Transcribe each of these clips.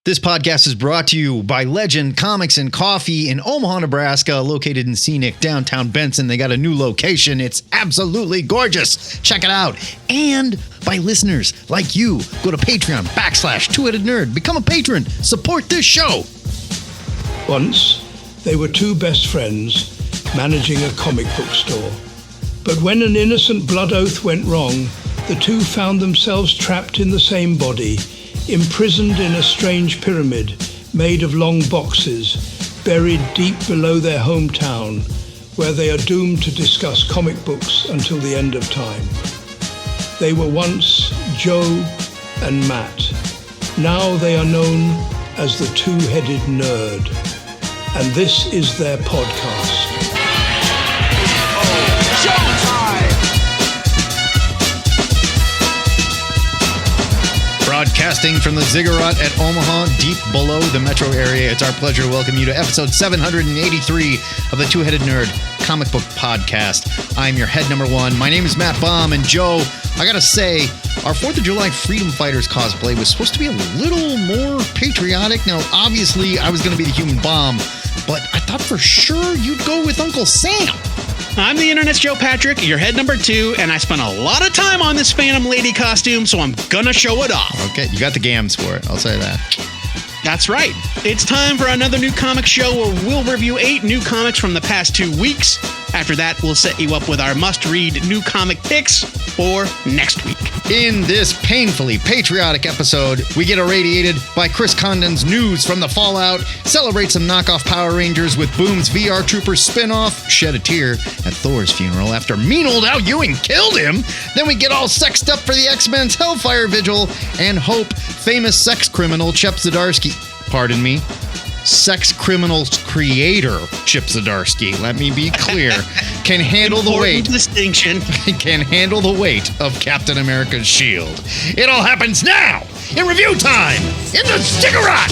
This podcast is brought to you by Legend Comics and Coffee in Omaha, Nebraska, located in scenic downtown Benson. They got a new location. It's absolutely gorgeous. Check it out. And by listeners like you. Go to Patreon/Two-Headed Nerd. Become a patron. Support this show. Once, they were two best friends managing a comic book store. But when an innocent blood oath went wrong, the two found themselves trapped in the same body, imprisoned in a strange pyramid made of long boxes, buried deep below their hometown, where they are doomed to discuss comic books until the end of time. They were once Joe and Matt. Now they are known as the Two-Headed Nerd. And this is their podcast. Broadcasting from the Ziggurat at Omaha, deep below the metro area, it's our pleasure to welcome you to episode 783 of the Two-Headed Nerd Comic Book Podcast. I'm your head number one. My name is Matt Baum, and Joe, I gotta say, our 4th of July Freedom Fighters cosplay was supposed to be a little more patriotic. Now, obviously, I was gonna be the human bomb, but I thought for sure you'd go with Uncle Sam. I'm the Internet's Joe Patrick, your head number 2, and I spent a lot of time on this Phantom Lady costume, so I'm gonna show it off. Okay, you got the gams for it, I'll say that. That's right. It's time for another new comic show where we'll review 8 new comics from the past 2 weeks. After that, we'll set you up with our must-read new comic picks for next week. In this painfully patriotic episode, we get irradiated by Chris Condon's news from the fallout, celebrate some knockoff Power Rangers with Boom's VR Troopers spinoff, shed a tear at Thor's funeral after mean old Ewing killed him, then we get all sexed up for the X-Men's Hellfire Vigil, and hope famous sex criminal Chip Zdarsky, pardon me, sex criminal's creator, Chip Zdarsky, let me be clear, can handle the weight. Distinction. Can handle the weight of Captain America's shield. It all happens now in review time in the Ziggurat.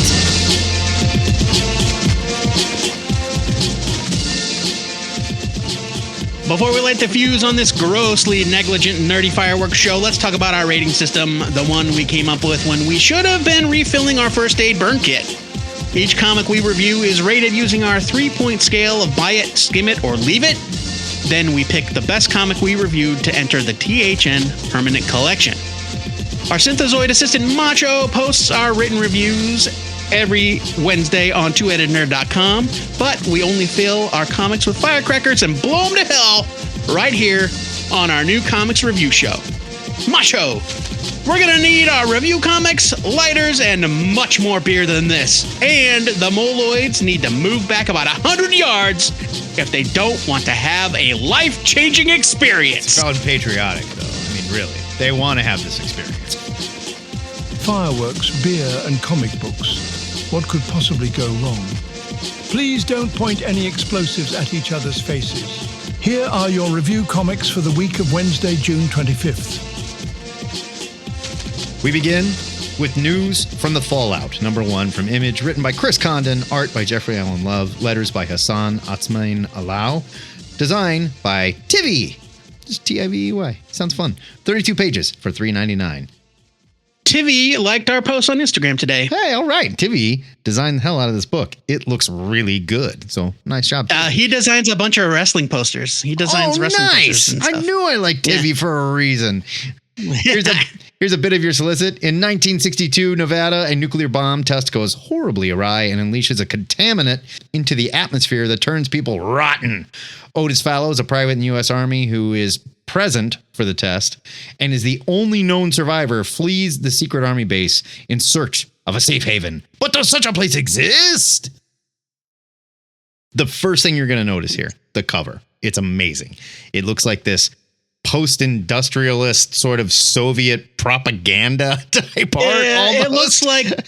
Before we light the fuse on this grossly negligent nerdy fireworks show, let's talk about our rating system, the one we came up with when we should have been refilling our first aid burn kit. Each comic we review is rated using our 3-point scale of buy it, skim it, or leave it. Then we pick the best comic we reviewed to enter the THN Permanent Collection. Our Synthezoid assistant Macho posts our written reviews every Wednesday on twoheadednerd.com, but we only fill our comics with firecrackers and blow them to hell right here on our new comics review show. Macho! We're gonna need our review comics, lighters, and much more beer than this. And the Moloids need to move back about 100 yards if they don't want to have a life-changing experience. It's probably patriotic, though. I mean, really. They want to have this experience. Fireworks, beer, and comic books. What could possibly go wrong? Please don't point any explosives at each other's faces. Here are your review comics for the week of Wednesday, June 25th. We begin with news from the fallout. Number 1 from Image, written by Chris Condon, art by Jeffrey Allen Love, letters by Hassan Atsmain-Alau, design by Tivy. Just Tivey. Sounds fun. 32 pages for $3.99. Tivy liked our post on Instagram today. Hey, all right. Tivy designed the hell out of this book. It looks really good. So nice job. He designs a bunch of wrestling posters. He designs wrestling posters and stuff. I knew I liked Tivy for a reason. Here's a bit of your solicit. In 1962, Nevada, a nuclear bomb test goes horribly awry and unleashes a contaminant into the atmosphere that turns people rotten. Otis Fallows, a private in the U.S. Army who is present for the test and is the only known survivor, flees the secret army base in search of a safe haven. But does such a place exist? The first thing you're going to notice here, the cover. It's amazing. It looks like this post-industrialist sort of Soviet propaganda type art. Almost.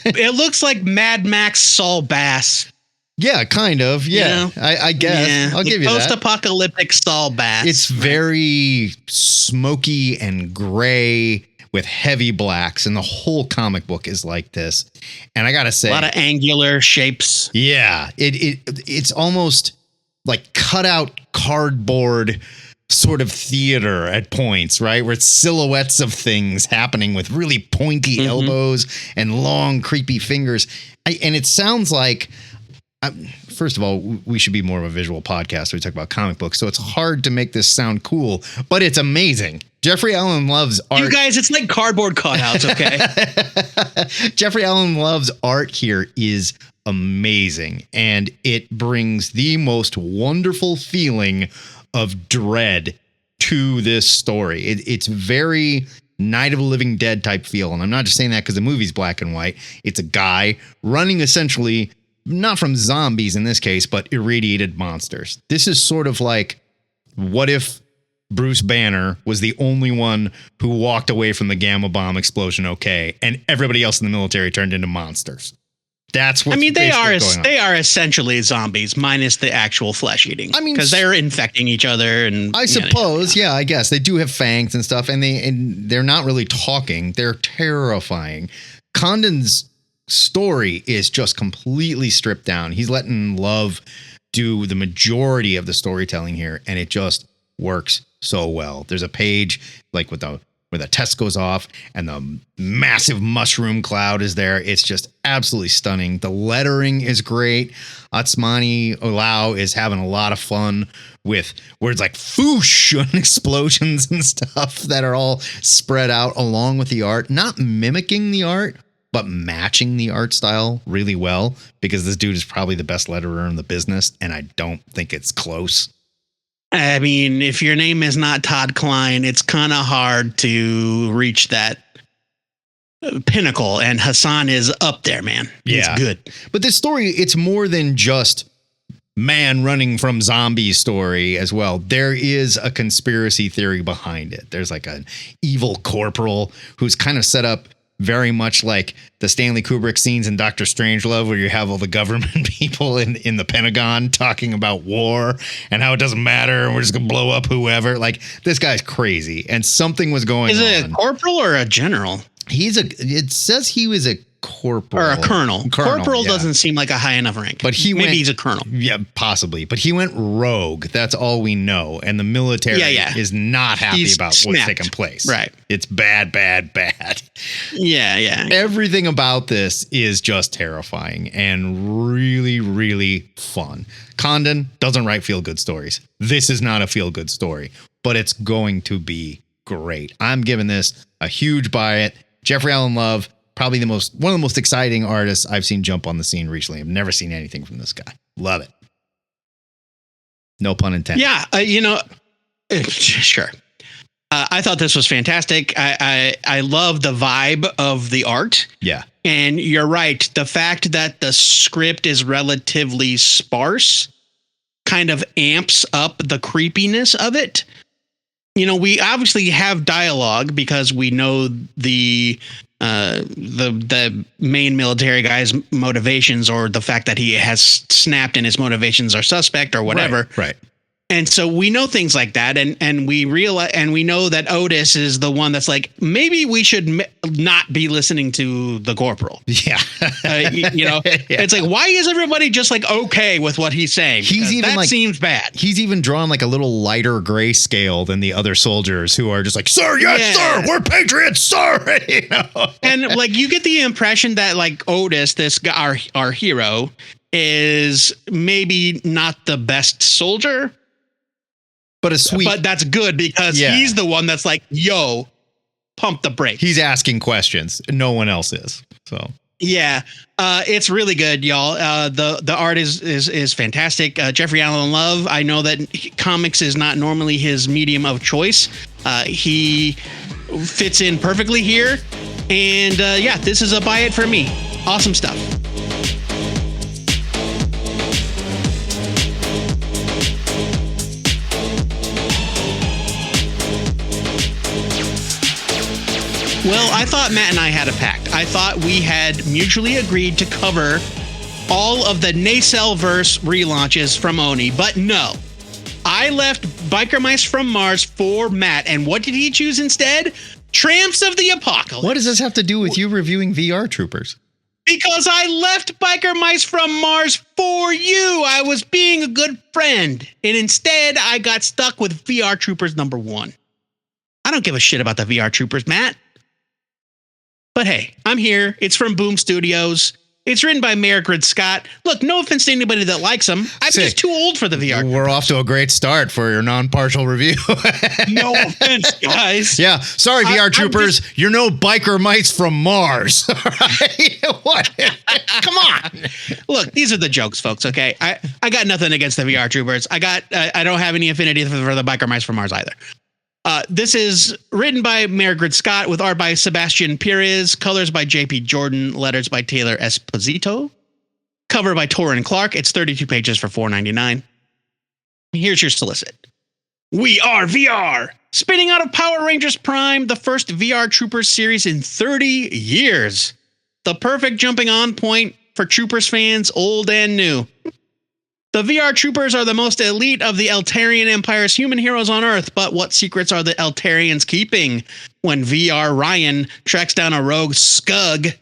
It looks like Mad Max Saul Bass. Yeah, kind of. Yeah, you know? I guess. Yeah. I'll give you that. Post-apocalyptic Saul Bass. It's very smoky and gray with heavy blacks, and the whole comic book is like this. And I gotta say, a lot of angular shapes. Yeah, it's almost like cut out cardboard sort of theater at points, right? Where it's silhouettes of things happening with really pointy elbows and long, creepy fingers. And it sounds like, first of all, we should be more of a visual podcast. We talk about comic books, so it's hard to make this sound cool, but it's amazing. Jeffrey Allen Love's art. You guys, it's like cardboard cutouts, okay? Jeffrey Allen Love's art here is amazing, and it brings the most wonderful feeling of dread to this story. It's very Night of the Living Dead type feel, and I'm not just saying that because the movie's black and white. It's a guy running essentially not from zombies in this case, but irradiated monsters. This is sort of like, what if Bruce Banner was the only one who walked away from the gamma bomb explosion okay, and everybody else in the military turned into monsters? That's what they are essentially zombies minus the actual flesh eating. I mean, because they're infecting each other, and I suppose, yeah, I guess they do have fangs and stuff, and they're not really talking. They're terrifying. Condon's story is just completely stripped down. He's letting Love do the majority of the storytelling here, and it just works so well. There's a page like where the test goes off and the massive mushroom cloud is there. It's just absolutely stunning. The lettering is great. Atsmani Olau is having a lot of fun with words like foosh and explosions and stuff that are all spread out along with the art, not mimicking the art, but matching the art style really well, because this dude is probably the best letterer in the business, and I don't think it's close. I mean, if your name is not Todd Klein, it's kind of hard to reach that pinnacle, and Hassan is up there, man. Yeah. It's good. But this story, it's more than just man running from zombies story as well. There is a conspiracy theory behind it. There's like an evil corporal who's kind of set up very much like the Stanley Kubrick scenes in Dr. Strangelove, where you have all the government people in the Pentagon talking about war and how it doesn't matter and we're just gonna blow up whoever. Like, this guy's crazy, and something was going on. Is it a corporal or a general? It says he was a corporal or a colonel. Corporal yeah. doesn't seem like a high enough rank, but maybe he's a colonel. Yeah, possibly. But he went rogue. That's all we know. And the military is not happy about what's taking place. Right. It's bad, bad, bad. Yeah. Everything about this is just terrifying and really, really fun. Condon doesn't write feel-good stories. This is not a feel-good story, but it's going to be great. I'm giving this a huge buy it. Jeffrey Allen Love, probably one of the most exciting artists I've seen jump on the scene recently. I've never seen anything from this guy. Love it. No pun intended. Yeah, sure. I thought this was fantastic. I love the vibe of the art. Yeah. And you're right. The fact that the script is relatively sparse kind of amps up the creepiness of it. We obviously have dialogue because we know the main military guy's motivations, or the fact that he has snapped and his motivations are suspect or whatever. Right. And so we know things like that, and we realize, and we know that Otis is the one that's like, maybe we should not be listening to the corporal. Yeah, It's like, why is everybody just like okay with what he's saying? That seems bad. He's even drawn like a little lighter gray scale than the other soldiers who are just like, sir, yes, sir, we're patriots, sir. And like, you get the impression that like Otis, this guy, our hero, is maybe not the best soldier. But that's good because he's the one that's like, yo, pump the brakes. He's asking questions. No one else is. So yeah, it's really good, y'all. The art is fantastic. Jeffrey Allen Love. I know that comics is not normally his medium of choice. He fits in perfectly here, and this is a buy it for me. Awesome stuff. Well, I thought Matt and I had a pact. I thought we had mutually agreed to cover all of the Nacelle-verse relaunches from Oni, but no. I left Biker Mice from Mars for Matt, and what did he choose instead? Tramps of the Apocalypse. What does this have to do with you reviewing VR Troopers? Because I left Biker Mice from Mars for you. I was being a good friend. And instead, I got stuck with VR Troopers #1. I don't give a shit about the VR Troopers, Matt. But hey, I'm here. It's from Boom Studios. It's written by Mayor Grid Scott. Look, no offense to anybody that likes them. I'm just too old for the VR. We're off to a great start for your non-partial review. No offense, guys. Yeah, sorry, VR Troopers. You're no Biker Mice from Mars. Right? What? Come on. Look, these are the jokes, folks, okay? I got nothing against the VR Troopers. I don't have any affinity for the Biker Mice from Mars either. This is written by Mayor Grid Scott with art by Sebastian Perez, colors by JP Jordan, letters by Taylor Esposito, cover by Torrin Clark. It's 32 pages for $4.99. Here's your solicit. We are VR. Spinning out of Power Rangers Prime, the first VR Troopers series in 30 years. The perfect jumping on point for Troopers fans, old and new. The VR Troopers are the most elite of the Eltarian Empire's human heroes on Earth, but what secrets are the Eltarians keeping when VR Ryan tracks down a rogue Scug?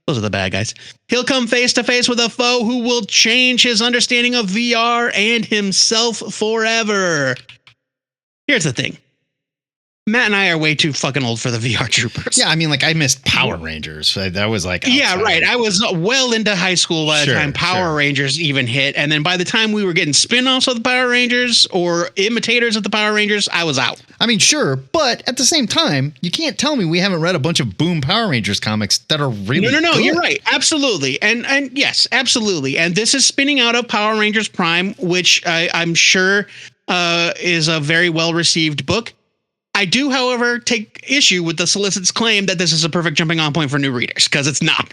Those are the bad guys. He'll come face to face with a foe who will change his understanding of VR and himself forever. Here's the thing. Matt and I are way too fucking old for the VR Troopers. Yeah, I mean, like, I missed Power Rangers. That was like outside. Yeah, right. I was well into high school by the time Power Rangers even hit. And then by the time we were getting spin-offs of the Power Rangers or imitators of the Power Rangers, I was out. I mean, sure, but at the same time, you can't tell me we haven't read a bunch of Boom Power Rangers comics that are really No, good. You're right. Absolutely. And yes, absolutely. And this is spinning out of Power Rangers Prime, which I'm sure is a very well-received book. I do, however, take issue with the solicit's claim that this is a perfect jumping on point for new readers, because it's not.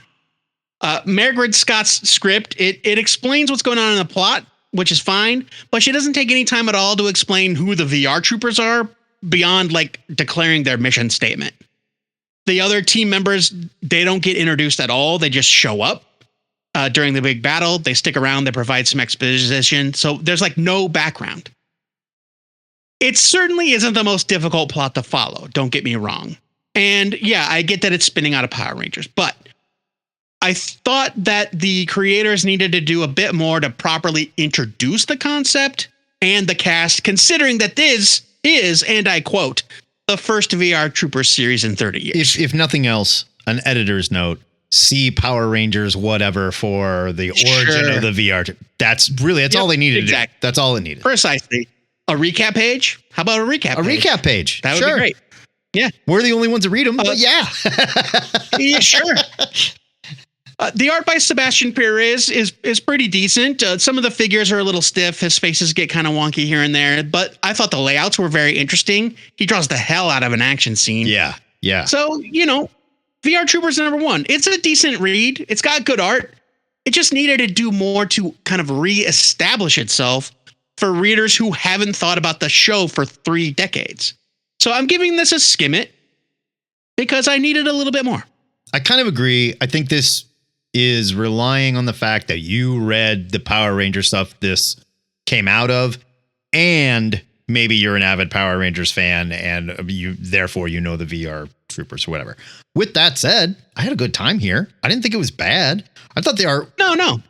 Mayor Grid Scott's script, it explains what's going on in the plot, which is fine, but she doesn't take any time at all to explain who the VR Troopers are beyond, like, declaring their mission statement. The other team members, they don't get introduced at all. They just show up during the big battle. They stick around. They provide some exposition. So there's, like, no background. It certainly isn't the most difficult plot to follow, don't get me wrong. And yeah, I get that it's spinning out of Power Rangers, but I thought that the creators needed to do a bit more to properly introduce the concept and the cast, considering that this is, and I quote, the first VR Troopers series in 30 years. If nothing else, an editor's note, see Power Rangers, whatever, for the origin of the VR. That's all they needed to do. That's all it needed. Precisely. A recap page? How about a recap page? A recap page. That would be great. Yeah. We're the only ones that read them, but yeah. Yeah, sure. The art by Sebastian Perez is pretty decent. Some of the figures are a little stiff. His faces get kind of wonky here and there, but I thought the layouts were very interesting. He draws the hell out of an action scene. Yeah. Yeah. So, VR Troopers #1. It's a decent read. It's got good art. It just needed to do more to kind of reestablish itself for readers who haven't thought about the show for 3 decades. So I'm giving this a skim it because I needed a little bit more. I kind of agree. I think this is relying on the fact that you read the Power Ranger stuff this came out of, and maybe you're an avid Power Rangers fan and therefore you know the VR Troopers or whatever. With that said, I had a good time here. I didn't think it was bad. I thought the art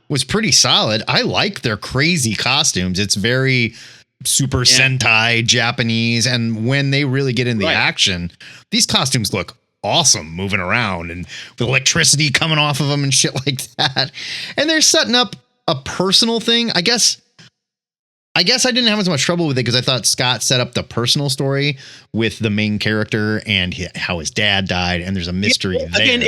was pretty solid. I like their crazy costumes. It's very Super Sentai Japanese. And when they really get in the action, these costumes look awesome moving around and with electricity coming off of them and shit like that. And they're setting up a personal thing. I guess I didn't have as much trouble with it because I thought Scott set up the personal story with the main character and how his dad died. And there's a mystery there. Again,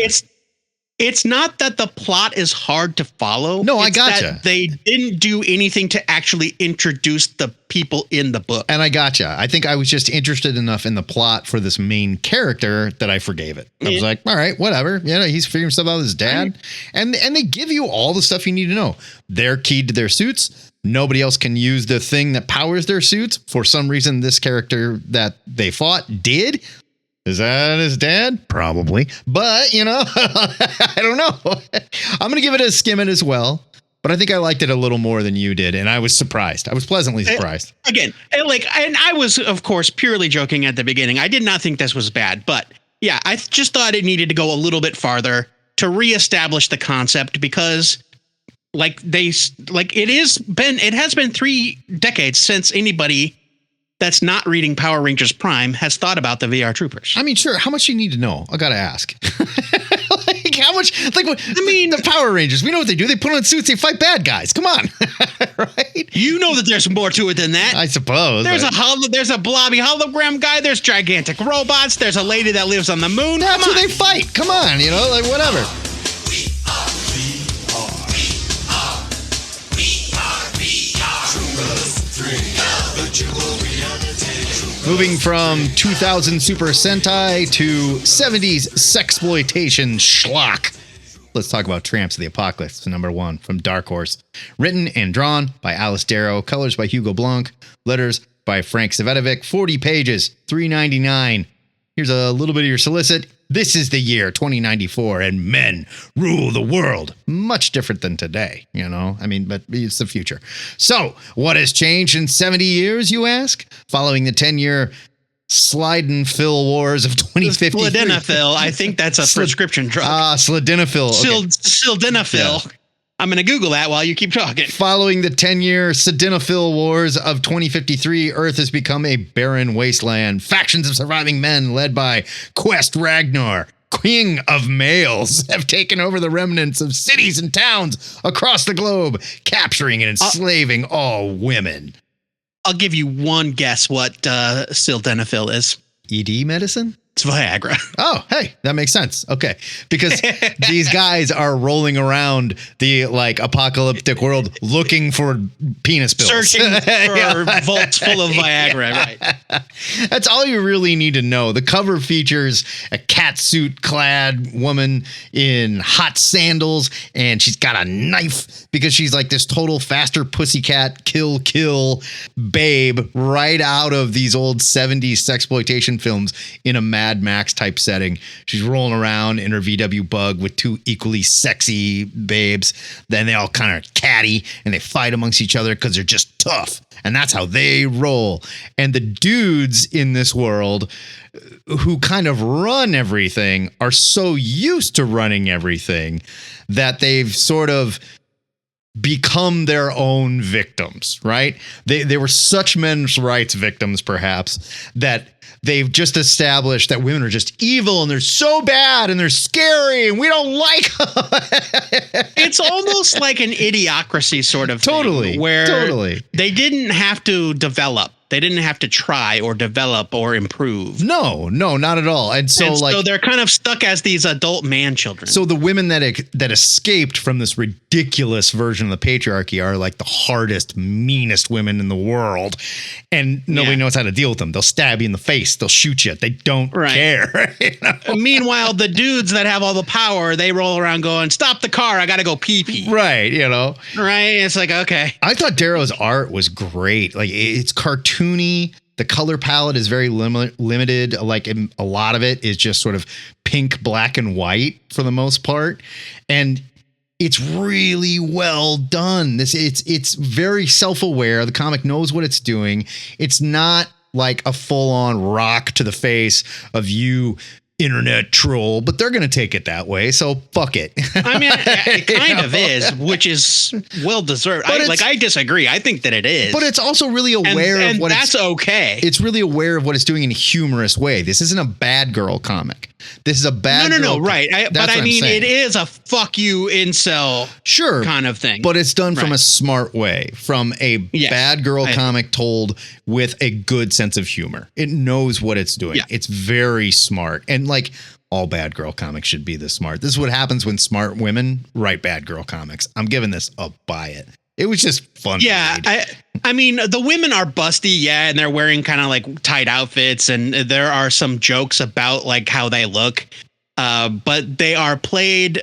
it's not that the plot is hard to follow. No, I gotcha. That they didn't do anything to actually introduce the people in the book. And I gotcha. I think I was just interested enough in the plot for this main character that I forgave it. I was like, all right, whatever. He's figuring stuff out with his dad. And they give you all the stuff you need to know. They're keyed to their suits. Nobody else can use the thing that powers their suits. For some reason, this character that they fought did. Is that his dad? Probably. But, I don't know. I'm going to give it a skim it as well. But I think I liked it a little more than you did. And I was surprised. I was pleasantly surprised. Again, and I was, of course, purely joking at the beginning. I did not think this was bad. But yeah, I just thought it needed to go a little bit farther. to reestablish the concept because it has been 3 decades since anybody that's not reading Power Rangers Prime has thought about the VR Troopers. I mean, sure. How much do you need to know? I got to ask. Like, how much? Like, what? I mean, the Power Rangers, we know what they do. They put on suits, they fight bad guys. Come on. Right? You know that there's more to it than that. I suppose. There's a blobby hologram guy. There's gigantic robots. There's a lady that lives on the moon. That's who they fight. Come on, like whatever. Moving from 2000 Super Sentai to 70s sexploitation schlock. Let's talk about Tramps of the Apocalypse, #1 from Dark Horse. Written and drawn by Alice Darrow, colors by Hugo Blanc, letters by Frank Savetovic, 40 pages, $3.99. Here's a little bit of your solicit. This is the year 2094 and men rule the world. Much different than today, but it's the future. So what has changed in 70 years, you ask? Following the 10-year slide and fill wars of 2053. Sildenafil, I think that's a prescription drug. Sildenafil. Okay. Sildenafil. Yeah. I'm going to Google that while you keep talking. Following the 10-year Sildenafil wars of 2053, Earth has become a barren wasteland. Factions of surviving men led by Quest Ragnar, king of males, have taken over the remnants of cities and towns across the globe, capturing and enslaving all women. I'll give you one guess what sildenafil is. ED medicine? It's Viagra. Oh, hey, that makes sense. Okay. Because these guys are rolling around the apocalyptic world looking for penis pills. Searching for vaults full of Viagra, right? That's all you really need to know. The cover features a catsuit clad woman in hot sandals, and she's got a knife because she's like this total faster pussycat kill babe right out of these old 70s sexploitation films in a Mad Max type setting. She's rolling around in her VW Bug with 2 equally sexy babes. Then they all kind of catty and they fight amongst each other because they're just tough. And that's how they roll. And the dudes in this world who kind of run everything are so used to running everything that they've sort of become their own victims, right? They were such men's rights victims, perhaps, that they've just established that women are just evil and they're so bad and they're scary and we don't like them. It's almost like an idiocracy sort of thing, where they didn't have to develop. They didn't have to try or develop or improve. No, not at all. And so they're kind of stuck as these adult man children. So the women that escaped from this ridiculous version of the patriarchy are like the hardest, meanest women in the world. And nobody knows how to deal with them. They'll stab you in the face. They'll shoot you. They don't care. Meanwhile, the dudes that have all the power, they roll around going, stop the car. I got to go pee-pee. Right. Right. It's like, okay. I thought Darrow's art was great. Like, it's cartoony. The color palette is very limited. Like, a lot of it is just sort of pink, black, and white for the most part. And it's really well done. It's very self-aware. The comic knows what it's doing. It's not like a full-on rock to the face of you, internet troll, but they're going to take it that way. So fuck it. I mean, it kind of is, which is well deserved. I disagree. I think that it is, but it's also really aware of what that's okay. It's really aware of what it's doing in a humorous way. This isn't a bad girl comic. This is a bad girl. No, right. But I mean, it is a fuck you incel kind of thing. But it's done from a smart way, from a bad girl comic told with a good sense of humor. It knows what it's doing. Yeah. It's very smart. And like all bad girl comics should be this smart. This is what happens when smart women write bad girl comics. I'm giving this a buy it. It was just fun. Yeah. I mean, the women are busty. And they're wearing kind of like tight outfits. And there are some jokes about like how they look. But they are played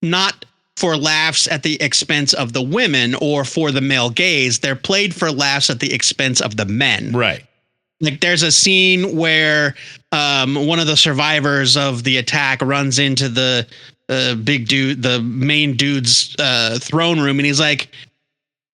not for laughs at the expense of the women or for the male gaze. They're played for laughs at the expense of the men. Right. Like there's a scene where one of the survivors of the attack runs into the big dude, the main dude's throne room, and he's like,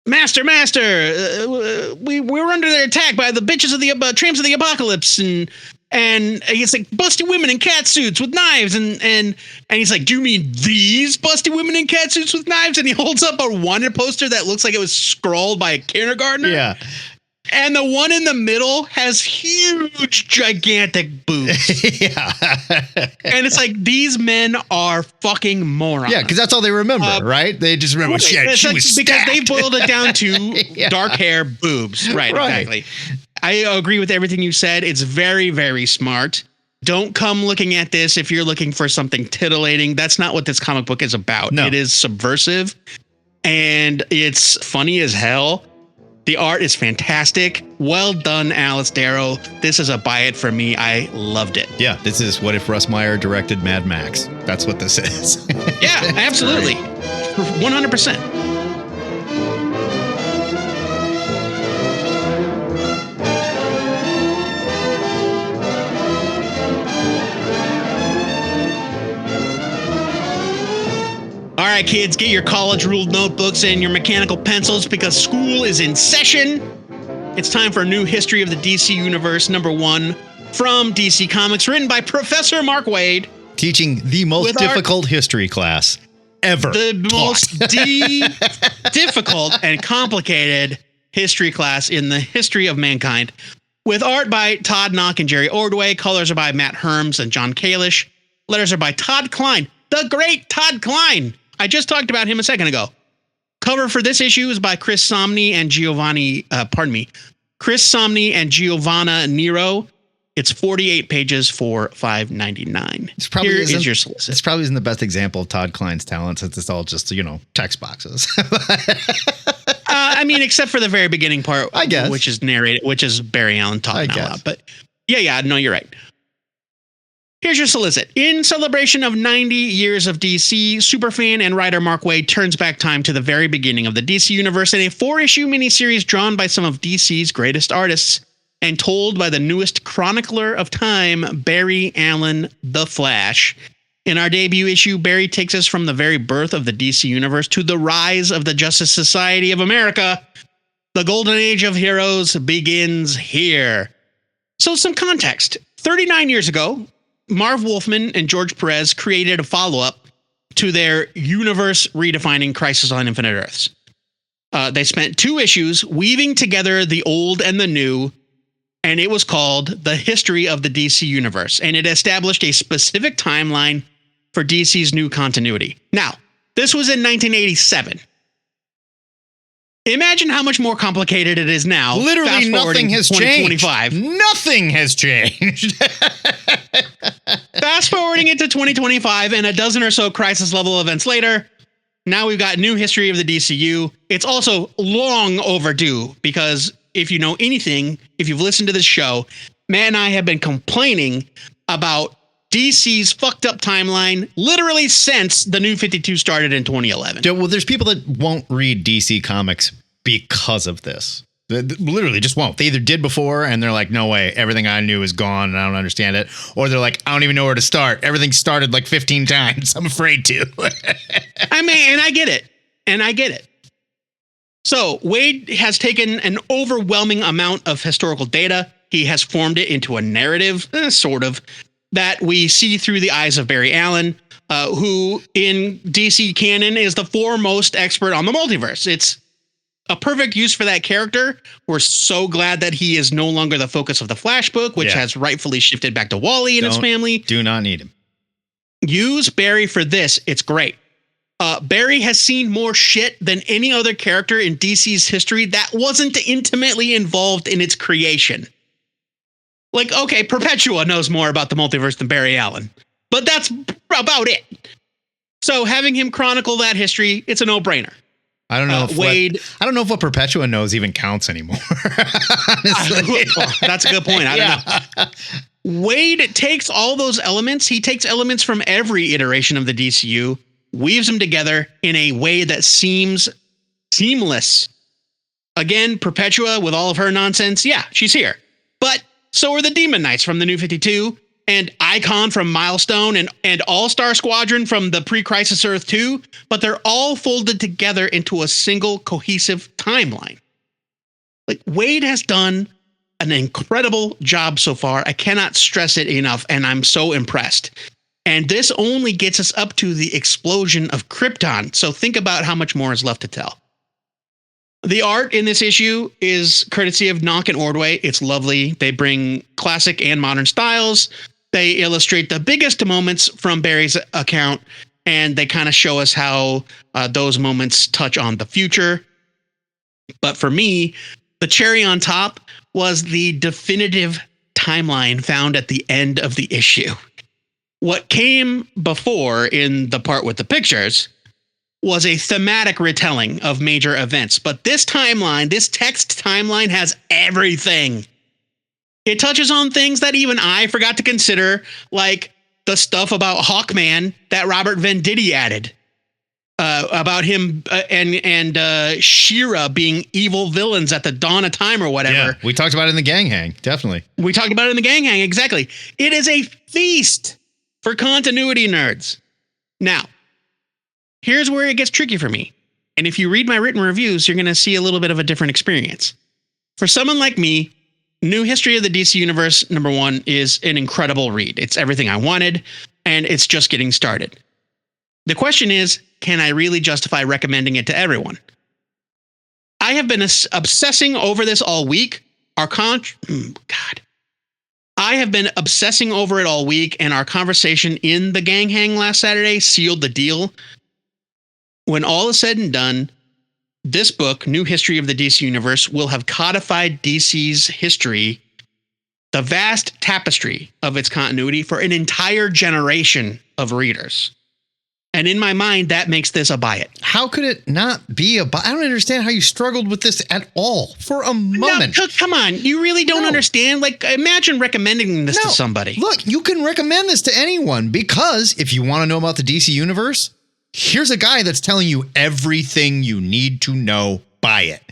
Master, we were under their attack by the bitches of the tramps of the apocalypse, and And he's like, busty women in cat suits with knives. And he's like, do you mean these busty women in cat suits with knives? And he holds up a wanted poster that looks like it was scrawled by a kindergartner. Yeah. And the one in the middle has huge, gigantic boobs. Yeah. And it's like, these men are fucking morons. Yeah, because that's all they remember, right? They just remember, shit, she was because stacked. they boiled it down to Yeah. dark hair, boobs. Right, exactly. I agree with everything you said. It's very, very smart. Don't come looking at this if you're looking for something tittillating. That's not what this comic book is about. No. It is subversive, and it's funny as hell. The art is fantastic. Well done, Alice Darrow. This is a buy it for me. I loved it. Yeah, this is what if Russ Meyer directed Mad Max. That's what this is. Yeah, absolutely. 100%. All right, kids, get your college-ruled notebooks and your mechanical pencils because school is in session. It's time for a new history of the DC Universe, #1 from DC Comics, written by Professor Mark Waid. Teaching the most difficult history class ever. The most difficult and complicated history class in the history of mankind. With art by Todd Knock and Jerry Ordway. Colors are by Matt Herms and John Kalish. Letters are by Todd Klein, the great Todd Klein. I just talked about him a second ago. Cover for this issue is by Chris Somney and Chris Somney and Giovanna Nero. It's 48 pages for $5.99. Here is your solicit. This probably isn't the best example of Todd Klein's talent since it's all just, text boxes. I mean, except for the very beginning part, I guess, which is narrated, which is Barry Allen talking out loud. But no, you're right. Here's your solicit. In celebration of 90 years of DC, superfan and writer Mark Waid turns back time to the very beginning of the DC universe in a 4-issue miniseries drawn by some of DC's greatest artists and told by the newest chronicler of time, Barry Allen, The Flash. In our debut issue, Barry takes us from the very birth of the DC universe to the rise of the Justice Society of America. The golden age of heroes begins here. So some context. 39 years ago, Marv Wolfman and George Perez created a follow-up to their universe-redefining Crisis on Infinite Earths. They spent 2 issues weaving together the old and the new, and it was called The History of the DC Universe, and it established a specific timeline for DC's new continuity. Now, this was in 1987. Imagine how much more complicated it is now. Literally nothing has changed. Nothing has changed. Fast forwarding it to 2025 and a dozen or so crisis level events later, now we've got new history of the DCU. It's also long overdue because if you know anything, if you've listened to this show, Matt and I have been complaining about DC's fucked up timeline literally since the New 52 started in 2011. Well, there's people that won't read DC comics because of this. They literally just won't. They either did before and they're like, no way, everything I knew is gone and I don't understand it. Or they're like, I don't even know where to start. Everything started like 15 times. I'm afraid to. I mean, and I get it. So Waid has taken an overwhelming amount of historical data. He has formed it into a narrative, sort of, that we see through the eyes of Barry Allen, who in DC canon is the foremost expert on the multiverse. It's a perfect use for that character. We're so glad that he is no longer the focus of the Flash book, which has rightfully shifted back to Wally and his family. Do not need him. Use Barry for this. It's great. Barry has seen more shit than any other character in DC's history that wasn't intimately involved in its creation. Like, okay, Perpetua knows more about the multiverse than Barry Allen, but that's about it. So having him chronicle that history, it's a no-brainer. I don't know if Waid. I don't know if what Perpetua knows even counts anymore. That's a good point. I don't know. Waid takes all those elements. He takes elements from every iteration of the DCU, weaves them together in a way that seems seamless. Again, Perpetua with all of her nonsense. Yeah, she's here. But so are the Demon Knights from the New 52 and Icon from Milestone and All-Star Squadron from the pre-Crisis Earth 2, but they're all folded together into a single cohesive timeline. Like, Waid has done an incredible job so far. I cannot stress it enough, and I'm so impressed. And this only gets us up to the explosion of Krypton. So think about how much more is left to tell. The art in this issue is courtesy of Knock and Ordway. It's lovely. They bring classic and modern styles. They illustrate the biggest moments from Barry's account, and they kind of show us how those moments touch on the future. But for me, the cherry on top was the definitive timeline found at the end of the issue. What came before in the part with the pictures was a thematic retelling of major events. But this timeline, this text timeline, has everything. It touches on things that even I forgot to consider, like the stuff about Hawkman that Robert Venditti added. About him and She-Ra being evil villains at the dawn of time or whatever. Yeah, we talked about it in the Gang Hang, definitely. We talked about it in the Gang Hang, exactly. It is a feast for continuity nerds. Now, here's where it gets tricky for me. And if you read my written reviews, you're going to see a little bit of a different experience. For someone like me, New History of the DC Universe, #1, is an incredible read. It's everything I wanted, and it's just getting started. The question is, can I really justify recommending it to everyone? I have been obsessing over this all week. I have been obsessing over it all week, and our conversation in the Gang Hang last Saturday sealed the deal. When all is said and done, this book, New History of the DC Universe, will have codified DC's history, the vast tapestry of its continuity, for an entire generation of readers. And in my mind, that makes this a buy it. How could it not be a buy? I don't understand how you struggled with this at all for a moment. No, come on. You really don't understand? Like, imagine recommending this to somebody. Look, you can recommend this to anyone, because if you want to know about the DC Universe, here's a guy that's telling you everything you need to know. Buy it.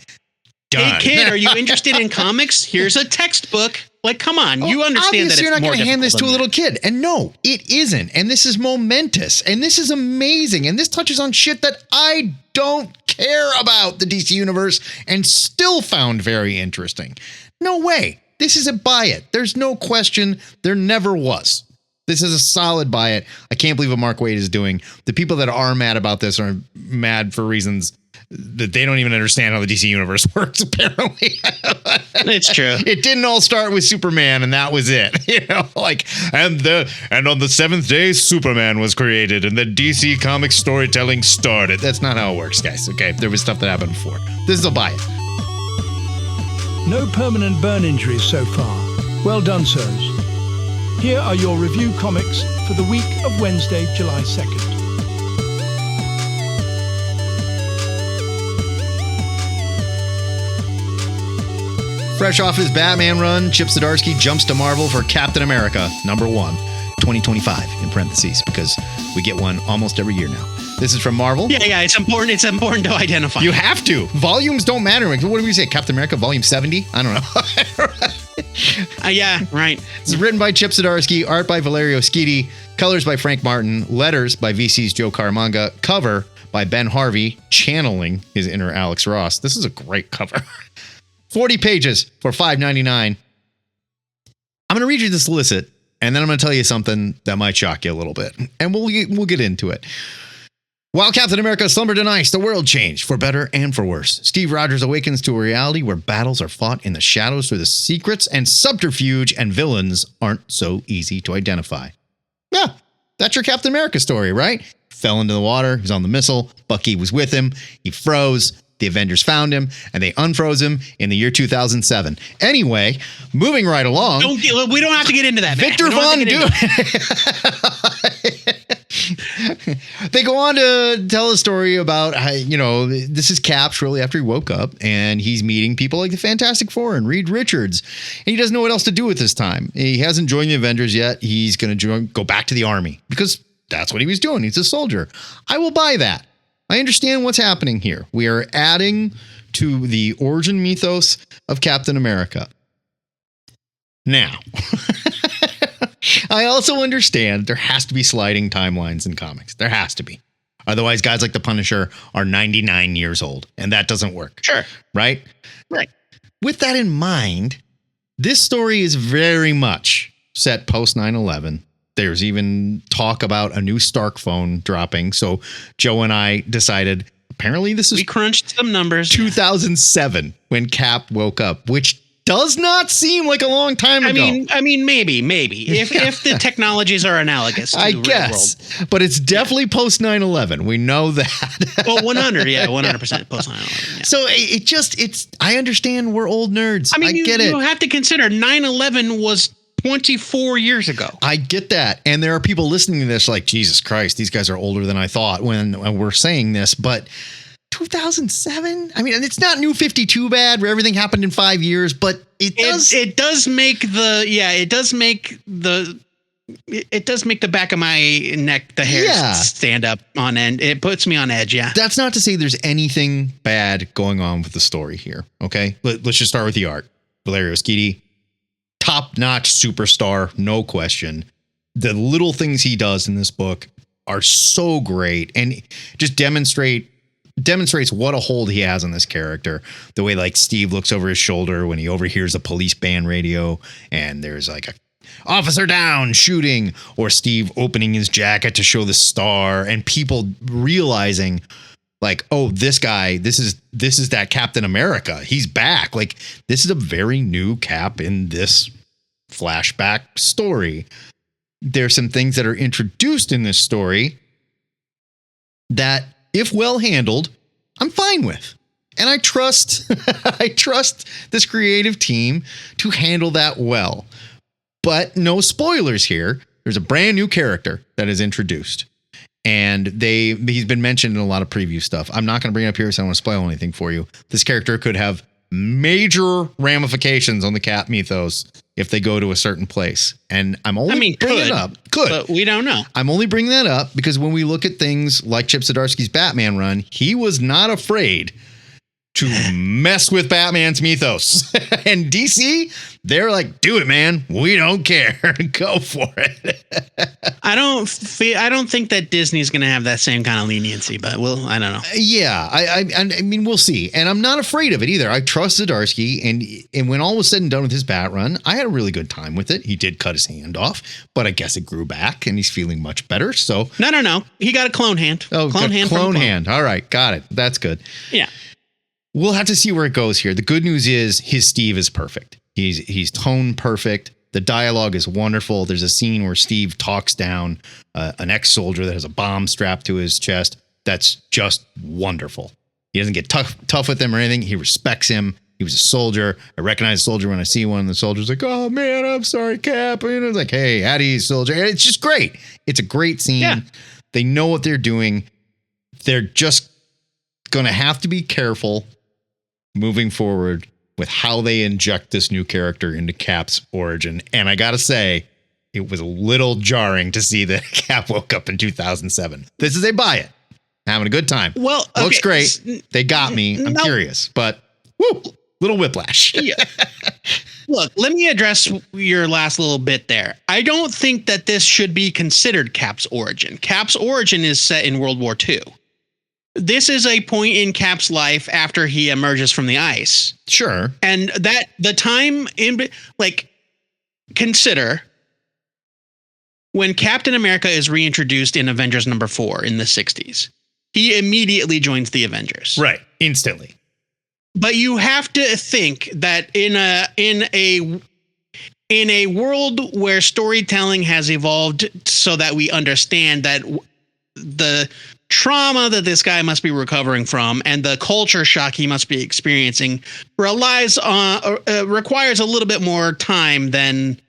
Done. Hey, kid, are you interested in comics? Here's a textbook. Like, come on. You understand that it's you're not more going to hand this to a difficult little kid. And no, it isn't. And this is momentous. And this is amazing. And this touches on shit that I don't care about the DC Universe and still found very interesting. No way. This is a buy it. There's no question. There never was. This is a solid buy it. I can't believe what Mark Waid is doing. The people that are mad about this are mad for reasons that they don't even understand how the DC Universe works, apparently. It's true. It didn't all start with Superman, and that was it. You know, like, and on the 7th day, Superman was created, and the DC Comics storytelling started. That's not how it works, guys. Okay, there was stuff that happened before. This is a buy it. No permanent burn injuries so far. Well done, sirs. Here are your review comics for the week of Wednesday, July 2nd. Fresh off his Batman run, Chip Zdarsky jumps to Marvel for Captain America, #1, 2025, in parentheses, because we get one almost every year now. This is from Marvel. Yeah, it's important. It's important to identify. You have to. Volumes don't matter. What do we say? Captain America, volume 70? I don't know. Yeah, right. This is written by Chip Zdarsky, art by Valerio Schiti, colors by Frank Martin, letters by VC's Joe Caramagna, cover by Ben Harvey, channeling his inner Alex Ross. This is a great cover. 40 pages for $5.99. I'm going to read you the solicit, and then I'm going to tell you something that might shock you a little bit, and we'll get into it. While Captain America slumbered in ice, the world changed for better and for worse. Steve Rogers awakens to a reality where battles are fought in the shadows through the secrets and subterfuge, and villains aren't so easy to identify. Yeah, that's your Captain America story, right? Fell into the water, he was on the missile, Bucky was with him, he froze, the Avengers found him, and they unfroze him in the year 2007. Anyway, moving right along. We don't have to get into that. Victor Von Doom. They go on to tell a story about how, this is Cap shortly after he woke up, and he's meeting people like the Fantastic Four and Reed Richards, and he doesn't know what else to do with his time. He hasn't joined the Avengers yet. He's going to go back to the army because that's what he was doing. He's a soldier. I will buy that. I understand what's happening here. We are adding to the origin mythos of Captain America. Now, I also understand there has to be sliding timelines in comics. There has to be. Otherwise, guys like the Punisher are 99 years old, and that doesn't work. Sure. Right? Right. With that in mind, This story is very much set post 9/11. There's even talk about a new Stark phone dropping. So Joe and I decided, apparently this is We crunched some numbers. 2007 when Cap woke up, which does not seem like a long time ago. I mean, maybe if the technologies are analogous to I the real guess, world. but it's definitely post 9/11. We know that. Well, 100% post 9/11. Yeah. So I understand we're old nerds. I mean, I get it. You have to consider 9/11 was 24 years ago. I get that. And there are people listening to this like, Jesus Christ, these guys are older than I thought when we're saying this. But 2007? I mean, it's not New 52 bad where everything happened in 5 years, but it does make the back of my neck, the hairs stand up on end. It puts me on edge. Yeah. That's not to say there's anything bad going on with the story here. Okay. Let's just start with the art. Valerio Schiti, top-notch superstar, no question. The little things he does in this book are so great and just demonstrates what a hold he has on this character. The way like Steve looks over his shoulder when he overhears a police band radio and there's like a officer down shooting, or Steve opening his jacket to show the star, and people realizing like, oh, this guy, this is that Captain America. He's back. Like, this is a very new Cap in this flashback story. There's some things that are introduced in this story that, if well handled, I'm fine with. And I trust this creative team to handle that well. But no spoilers here. There's a brand new character that is introduced. And he's been mentioned in a lot of preview stuff. I'm not going to bring it up here, so I don't want to spoil anything for you. This character could have major ramifications on the Cap mythos if they go to a certain place. And I'm only bringing it up. But we don't know. I'm only bringing that up because when we look at things like Chip Zdarsky's Batman run, he was not afraid to mess with Batman's mythos. And DC, they're like, do it, man. We don't care. Go for it. I don't think that Disney's going to have that same kind of leniency, but I don't know. Yeah, I mean, we'll see. And I'm not afraid of it either. I trust Zdarsky, and when all was said and done with his Bat run, I had a really good time with it. He did cut his hand off, but I guess it grew back and he's feeling much better. So No. He got a clone hand. Oh, clone hand. All right. Got it. That's good. Yeah. We'll have to see where it goes here. The good news is his Steve is perfect. He's tone perfect. The dialogue is wonderful. There's a scene where Steve talks down an ex-soldier that has a bomb strapped to his chest. That's just wonderful. He doesn't get tough with him or anything. He respects him. He was a soldier. I recognize a soldier when I see one. The soldier's like, oh, man, I'm sorry, Cap. And it's like, hey, howdy, soldier. And it's just great. It's a great scene. Yeah. They know what they're doing. They're just going to have to be careful moving forward with how they inject this new character into Cap's origin. And I got to say, it was a little jarring to see that Cap woke up in 2007. This is a buy it. Having a good time. Well, okay. Looks great. They got me. I'm curious, but woo, little whiplash. Yeah. Look, let me address your last little bit there. I don't think that this should be considered Cap's origin. Cap's origin is set in World War II. This is a point in Cap's life after he emerges from the ice. Sure. And that the time consider when Captain America is reintroduced in Avengers number 4 in the 60s, he immediately joins the Avengers. Right. Instantly. But you have to think that in a world where storytelling has evolved so that we understand that the trauma that this guy must be recovering from and the culture shock he must be experiencing requires a little bit more time than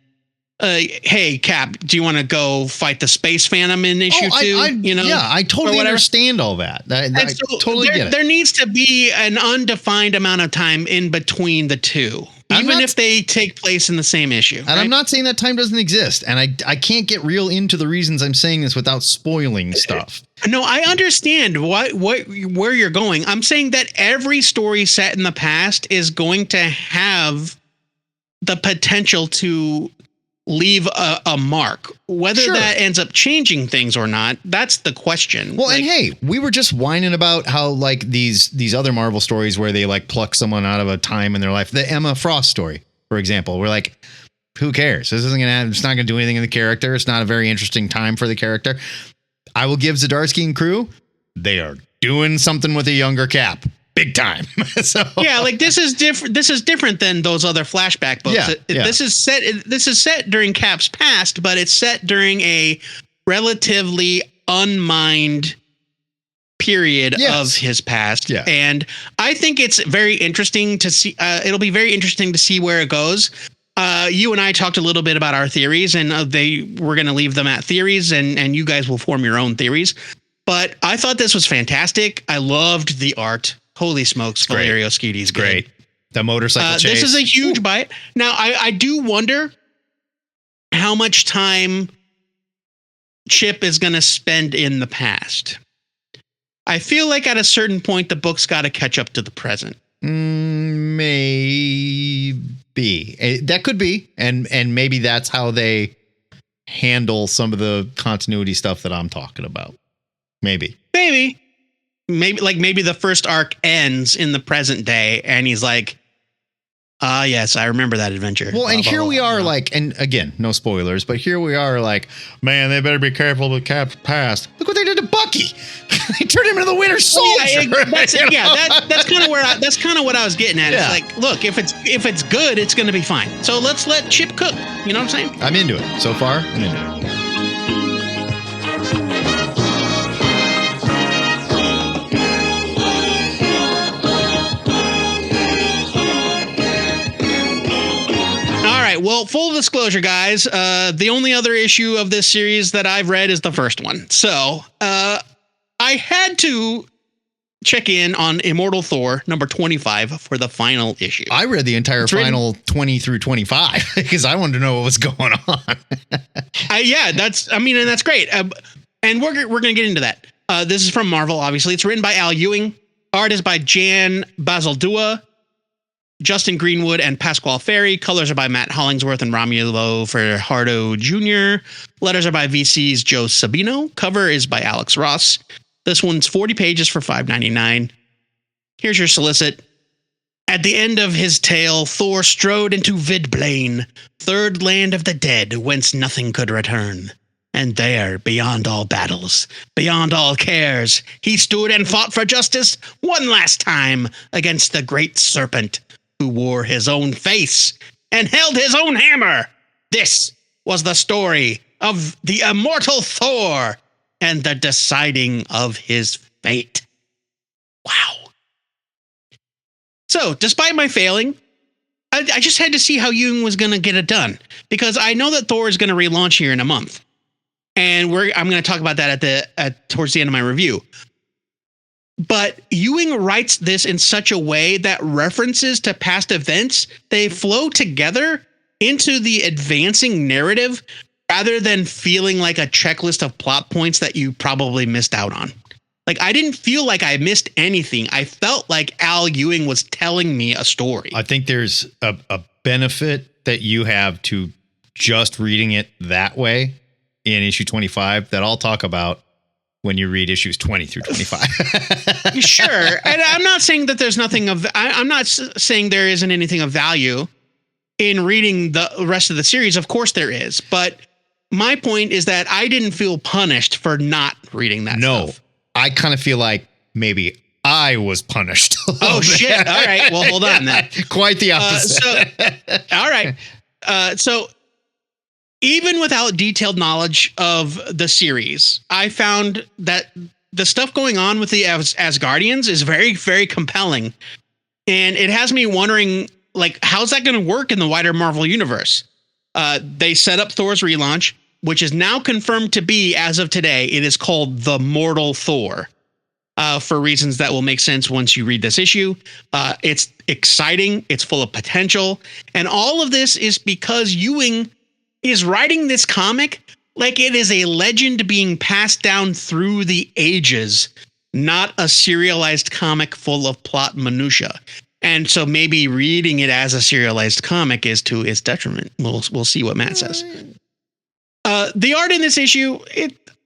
hey, Cap, do you want to go fight the Space Phantom in issue 2? Yeah, I totally understand all that. I totally get it. There needs to be an undefined amount of time in between the two, even if they take place in the same issue. And I'm not saying that time doesn't exist. And I can't get real into the reasons I'm saying this without spoiling stuff. No, I understand where you're going. I'm saying that every story set in the past is going to have the potential to leave a mark. Whether that ends up changing things or not, that's the question. Well, and hey, we were just whining about how like these other Marvel stories where they like pluck someone out of a time in their life. The Emma Frost story. for example. We're like, who cares? This isn't gonna. It's not gonna do anything in the character. It's not a very interesting time for the character. I will give Zdarsky and crew. They are doing something with a younger Cap, big time. So yeah, like this is different. This is different than those other flashback books. Yeah. This is set. This is set during Cap's past, but it's set during a relatively unmined period of his past. Yeah. And I think it's very interesting to see. It'll be very interesting to see where it goes. You and I talked a little bit about our theories, and we're going to leave them at theories, and you guys will form your own theories. But I thought this was fantastic. I loved the art. Holy smokes, Valerio Schiti's great. The motorcycle chase. This is a huge bite. Now, I do wonder how much time Chip is going to spend in the past. I feel like at a certain point, the book's got to catch up to the present. Maybe that could be, and maybe that's how they handle some of the continuity stuff that I'm talking about. Maybe the first arc ends in the present day, and he's like, yes, I remember that adventure. Well, and here we are, like, and again, no spoilers, but here we are, like, man, they better be careful with Cap's past. Look what they did to Bucky. They turned him into the Winter Soldier. That's kind of where that's kind of what I was getting at. Yeah. It's like, look, if it's good, it's going to be fine. So let's let Chip cook. You know what I'm saying? I'm into it. So far, I'm into it. Well, full disclosure, guys, the only other issue of this series that I've read is the first one. So I had to check in on Immortal Thor number 25 for the final issue. I read the entire final 20 through 25 because I wanted to know what was going on. That's great. And we're going to get into that. This is from Marvel, obviously. It's written by Al Ewing. Art is by Jan Bazaldua, Justin Greenwood, and Pasquale Ferry. Colors are by Matt Hollingsworth and Romulo Fajardo Jr. Letters are by VC's Joe Sabino. Cover is by Alex Ross. This one's 40 pages for $5.99. Here's your solicit. At the end of his tale, Thor strode into Vidblain, third land of the dead, whence nothing could return. And there, beyond all battles, beyond all cares, he stood and fought for justice one last time against the great serpent, who wore his own face and held his own hammer. This was the story of the immortal Thor and the deciding of his fate. Wow. So, despite my failing, I just had to see how Ewing was going to get it done, because I know that Thor is going to relaunch here in a month, and I'm going to talk about that towards the end of my review. But Ewing writes this in such a way that references to past events, they flow together into the advancing narrative rather than feeling like a checklist of plot points that you probably missed out on. Like, I didn't feel like I missed anything. I felt like Al Ewing was telling me a story. I think there's a benefit that you have to just reading it that way in issue 25 that I'll talk about when you read issues 20 through 25. Sure. And I'm not saying that there's nothing I'm not saying there isn't anything of value in reading the rest of the series. Of course there is. But my point is that I didn't feel punished for not reading that stuff. I kind of feel like maybe I was punished. Oh, shit. All right. Well, hold on then. Quite the opposite. All right. So even without detailed knowledge of the series, I found that the stuff going on with the Asgardians is very, very compelling. And it has me wondering, like, how's that going to work in the wider Marvel universe? They set up Thor's relaunch, which is now confirmed to be, as of today, it is called The Mortal Thor, for reasons that will make sense once you read this issue. It's exciting. It's full of potential. And all of this is because Ewing is writing this comic like it is a legend being passed down through the ages, not a serialized comic full of plot minutia. And so maybe reading it as a serialized comic is to its detriment. We'll see what Matt says. The art in this issue,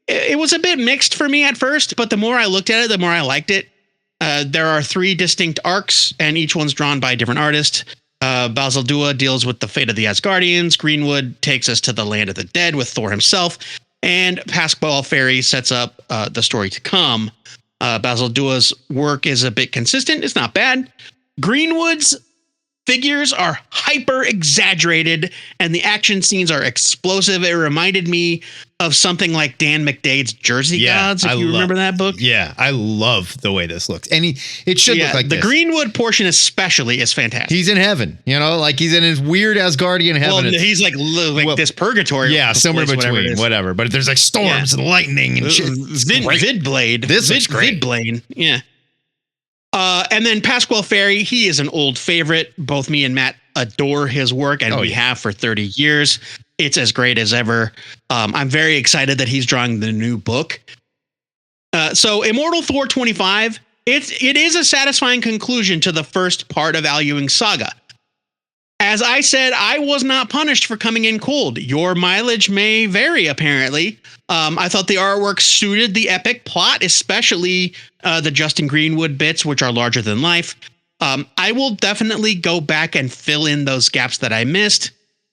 it was a bit mixed for me at first, but the more I looked at it, the more I liked it. There are 3 distinct arcs, and each one's drawn by a different artist. Bazaldua deals with the fate of the Asgardians. Greenwood takes us to the land of the dead with Thor himself. And Pasquale Ferry sets up the story to come. Bazaldua's work is a bit consistent. It's not bad. Greenwood's figures are hyper exaggerated and the action scenes are explosive. It reminded me of something like Dan McDade's Jersey Gods, if you remember that book. Yeah, I love the way this looks. And it should look like the this. Greenwood portion especially is fantastic. He's in heaven, like he's in his weird Asgardian heaven. Well, he's like this purgatory. Yeah, somewhere between, whatever. But there's like storms and lightning and shit. Vidblade. This looks great. Vidblade, yeah. And then Pasquale Ferry, he is an old favorite. Both me and Matt adore his work, and we have for 30 years. It's as great as ever. I'm very excited that he's drawing the new book. So Immortal Thor 25, it is a satisfying conclusion to the first part of Al Ewing's saga. As I said, I was not punished for coming in cold. Your mileage may vary, apparently. I thought the artwork suited the epic plot, especially the Justin Greenwood bits, which are larger than life. I will definitely go back and fill in those gaps that I missed,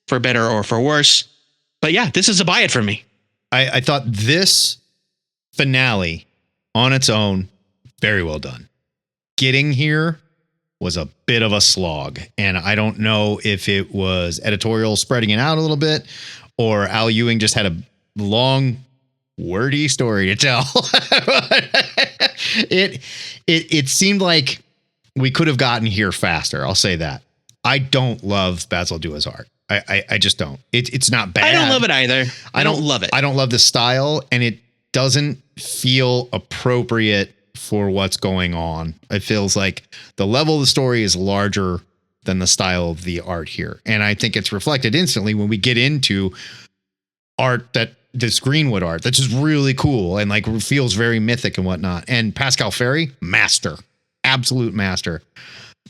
for better or for worse. But yeah, this is a buy it for me. I thought this finale on its own, very well done. Getting here was a bit of a slog. And I don't know if it was editorial spreading it out a little bit or Al Ewing just had a long, wordy story to tell. It seemed like we could have gotten here faster. I'll say that. I don't love Bazaldua's art. I just don't. It's not bad. I don't love it either. I don't love it. I don't love the style, and it doesn't feel appropriate for what's going on. It feels like the level of the story is larger than the style of the art here. And I think it's reflected instantly when we get into art this Greenwood art that's just really cool and like feels very mythic and whatnot. And Pasquale Ferry, master, absolute master.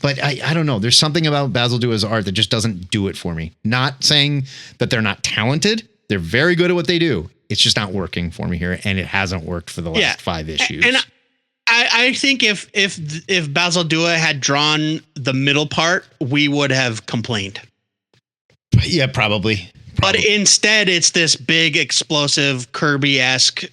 But I don't know. There's something about Bazaldua's art that just doesn't do it for me. Not saying that they're not talented. They're very good at what they do. It's just not working for me here. And it hasn't worked for the last 5 issues. And I think if Bazaldua had drawn the middle part, we would have complained. Yeah, probably. But instead, it's this big, explosive, Kirby-esque,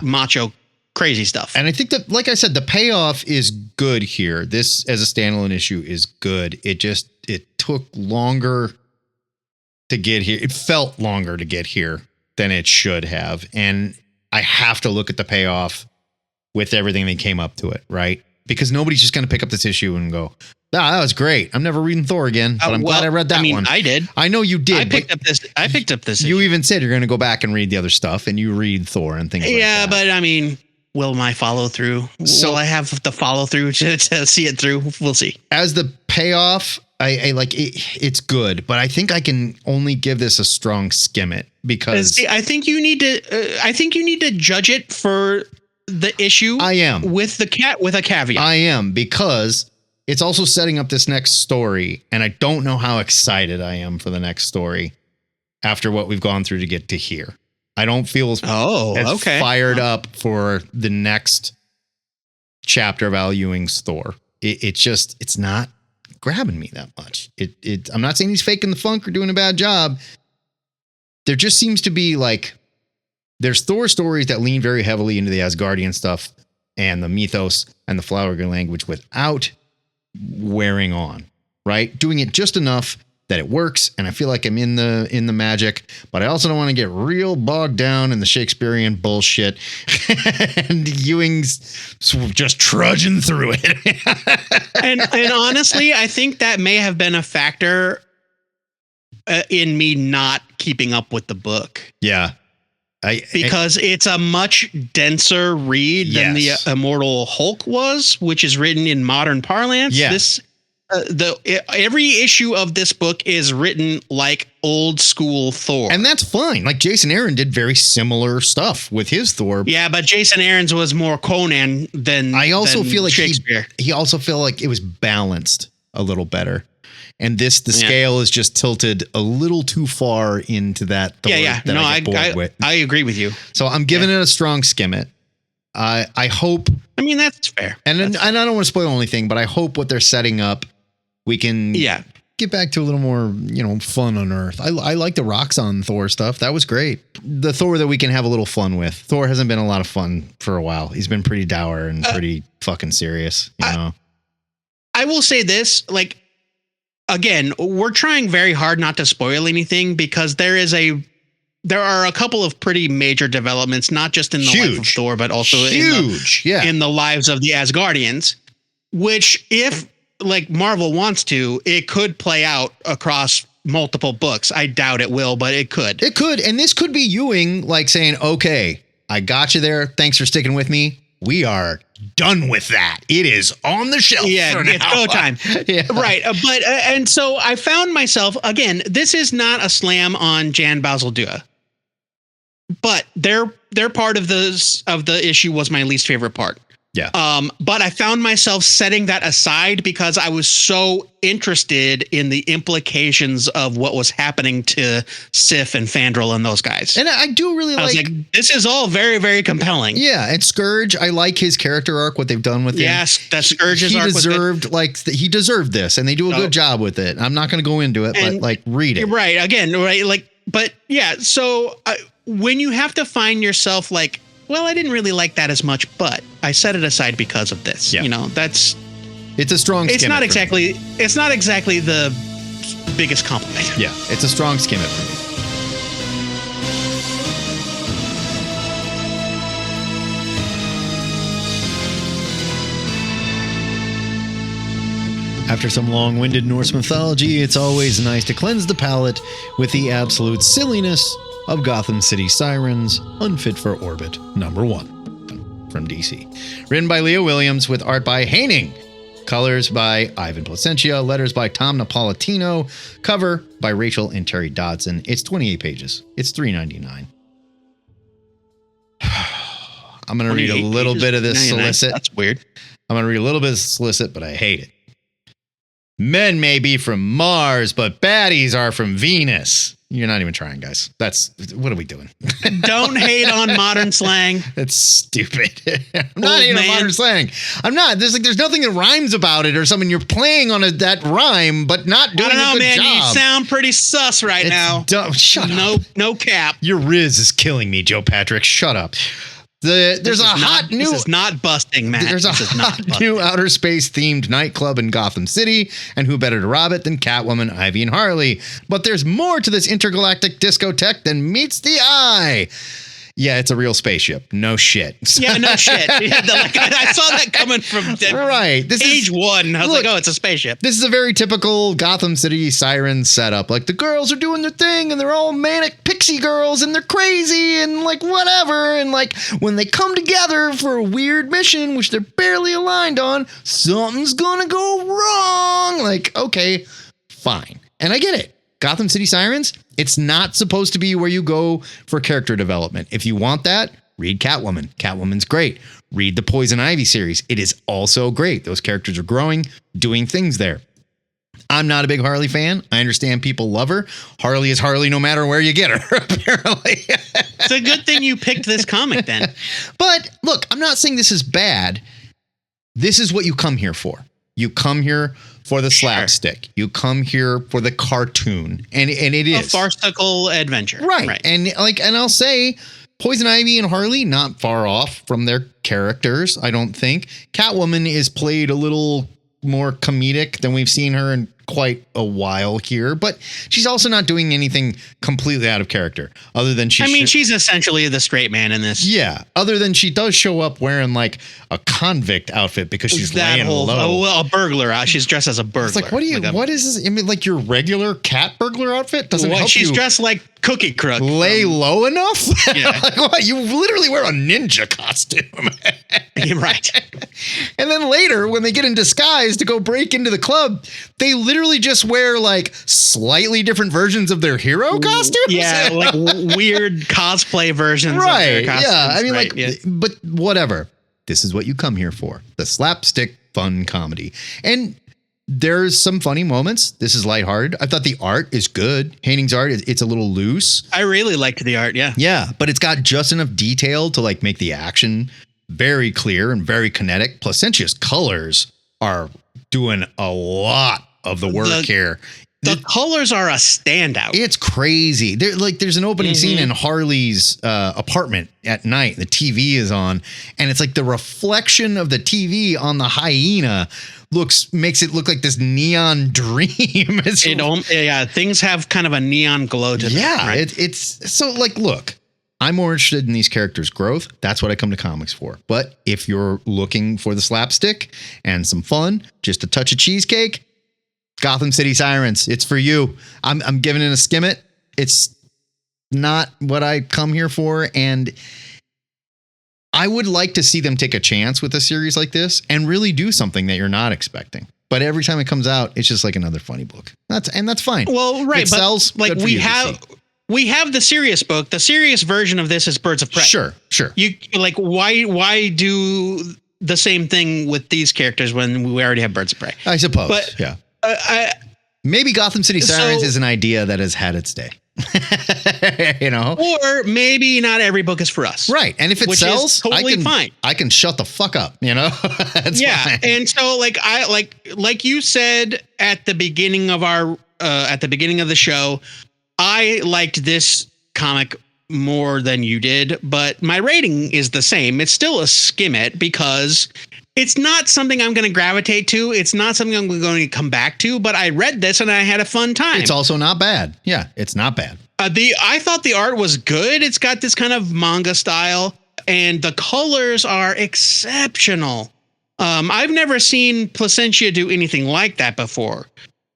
macho, crazy stuff. And I think that, like I said, the payoff is good here. This, as a standalone issue, is good. It took longer to get here. It felt longer to get here than it should have. And I have to look at the payoff with everything that came up to it, right? Because nobody's just going to pick up this issue and go, that was great. I'm never reading Thor again, but I'm glad I read that one. I did. I know you did. I picked up this. You even said you're going to go back and read the other stuff, and you read Thor and things like that. Yeah, but I mean, will my follow through? Will I have the follow through to see it through? We'll see. As the payoff, I like it. It's good, but I think I can only give this a strong skim it because I think you need to judge it for the issue. I am with a caveat. I am, because it's also setting up this next story, and I don't know how excited I am for the next story after what we've gone through to get to here. I don't feel as fired up for the next chapter of Al Ewing's Thor. It's not grabbing me that much. I'm not saying he's faking the funk or doing a bad job. There just seems to be like, there's Thor stories that lean very heavily into the Asgardian stuff and the mythos and the flower language without wearing on, right? Doing it just enough that it works, and I feel like I'm in the magic, but I also don't want to get real bogged down in the Shakespearean bullshit. And Ewing's just trudging through it. and honestly, I think that may have been a factor in me not keeping up with the book. Yeah. Because it's a much denser read than the Immortal Hulk was, which is written in modern parlance. Yeah. Every issue of this book is written like old school Thor. And that's fine. Like Jason Aaron did very similar stuff with his Thor. Yeah, but Jason Aaron's was more Conan than feel like Shakespeare. He also felt like it was balanced a little better. And the scale is just tilted a little too far into that Thor. No, I agree with you. So I'm giving it a strong skim it. I hope. I mean, that's fair. And I don't want to spoil anything, but I hope what they're setting up, we can get back to a little more, fun on Earth. I like the Roxxon Thor stuff. That was great. The Thor that we can have a little fun with. Thor hasn't been a lot of fun for a while. He's been pretty dour and pretty fucking serious, I will say this, again, we're trying very hard not to spoil anything because there are a couple of pretty major developments, not just in the life of Thor, but also in the lives of the Asgardians, which if Marvel wants to, it could play out across multiple books. I doubt it will, but it could. It could. And this could be Ewing saying, okay, I got you there. Thanks for sticking with me. We are done with that. It is on the shelf. Yeah, it's go time. Yeah. Right. But and so I found myself, again, this is not a slam on Jan Bazaldua, but their part of the issue was my least favorite part. Yeah. But I found myself setting that aside because I was so interested in the implications of what was happening to Sif and Fandral and those guys. And I do really I was like, this is all very, very compelling. Yeah. And Scourge, I like his character arc, what they've done with him. Yes, that Scourge's arc he deserved this, and they do a good job with it. I'm not going to go into it, but read it. Right. Again, right. But yeah. So when you have to find yourself well, I didn't really like that as much, but I set it aside because of this. Yeah. It's a strong. It's not exactly the biggest compliment. Yeah, it's a strong skim it for me. After some long-winded Norse mythology, it's always nice to cleanse the palate with the absolute silliness of Gotham City Sirens, Unfit for Orbit, #1 from DC. Written by Leah Williams with art by Haining. Colors by Ivan Placentia. Letters by Tom Napolitano. Cover by Rachel and Terry Dodson. It's 28 pages. It's $3.99. I'm going to read a little bit of this solicit. That's weird. I'm going to read a little bit of this solicit, but I hate it. Men may be from Mars, but baddies are from Venus. You're not even trying, guys. What are we doing? Don't hate on modern slang. That's stupid. I'm not hating on modern slang. I'm not. There's nothing that rhymes about it or something. You're playing on that rhyme, but not doing a good job. You sound pretty sus now. Shut up. No cap. Your Riz is killing me, Joe Patrick. Shut up. There's a hot new. This is not busting, Matt. There's a hot new outer space themed nightclub in Gotham City, and who better to rob it than Catwoman, Ivy, and Harley? But there's more to this intergalactic discotheque than meets the eye. Yeah, it's a real spaceship. No shit. Yeah, no shit. I saw that coming from age one. I was it's a spaceship. This is a very typical Gotham City siren setup. The girls are doing their thing, and they're all manic pixie girls, and they're crazy, and whatever. And when they come together for a weird mission, which they're barely aligned on, something's gonna go wrong. Okay, fine. And I get it. Gotham City Sirens, it's not supposed to be where you go for character development. If you want that, read Catwoman. Catwoman's great. Read the Poison Ivy series. It is also great. Those characters are growing, doing things there. I'm not a big Harley fan. I understand people love her. Harley is Harley no matter where you get her, apparently. It's a good thing you picked this comic then. But look, I'm not saying this is bad. This is what you come here for. You come here for the slapstick. You come here for the cartoon. And it is a farcical adventure. Right. And I'll say Poison Ivy and Harley, not far off from their characters, I don't think. Catwoman is played a little more comedic than we've seen her in quite a while here, but she's also not doing anything completely out of character other than she's essentially the straight man in this. Yeah. Other than she does show up wearing a convict outfit because she's laying low. A burglar. She's dressed as a burglar. It's what is this? I mean, your regular cat burglar outfit doesn't help she's dressed like Cookie Crook. Lay low enough? Yeah. You literally wear a ninja costume. Right. And then later, when they get in disguise to go break into the club, they literally just wear slightly different versions of their hero costumes. Yeah, weird cosplay versions of their costumes. Yeah. But whatever. This is what you come here for. The slapstick fun comedy. And there's some funny moments. This is lighthearted. I thought the art is good. Haining's art, it's a little loose. I really liked the art, yeah. Yeah, but it's got just enough detail to make the action very clear and very kinetic. Placentia's colors are doing a lot of the work here The colors are a standout. It's crazy. There's an opening scene in Harley's apartment at night. The TV is on, and it's like the reflection of the TV on the hyena makes it look like this neon dream. Things have kind of a neon glow to them. Yeah, right? it's so like, look, I'm more interested in these characters' growth. That's what I come to comics for. But if you're looking for the slapstick and some fun, just a touch of cheesecake, Gotham City Sirens, it's for you. I'm giving it a skim it. It's not what I come here for. And I would like to see them take a chance with a series like this and really do something that you're not expecting. But every time it comes out, it's just like another funny book. That's fine. Well, right. It sells. Like we have the serious book. The serious version of this is Birds of Prey. Sure. You like, why do the same thing with these characters when we already have Birds of Prey? I suppose. But yeah. Maybe Gotham City Sirens is an idea that has had its day. Or maybe not every book is for us. Right. And if it sells, fine. I can shut the fuck up, That's fine. And so like you said at the beginning of the show, I liked this comic more than you did, but my rating is the same. It's still a skim it because it's not something I'm going to gravitate to. It's not something I'm going to come back to, but I read this and I had a fun time. It's also not bad. Yeah, it's not bad. I thought the art was good. It's got this kind of manga style and the colors are exceptional. I've never seen Placentia do anything like that before.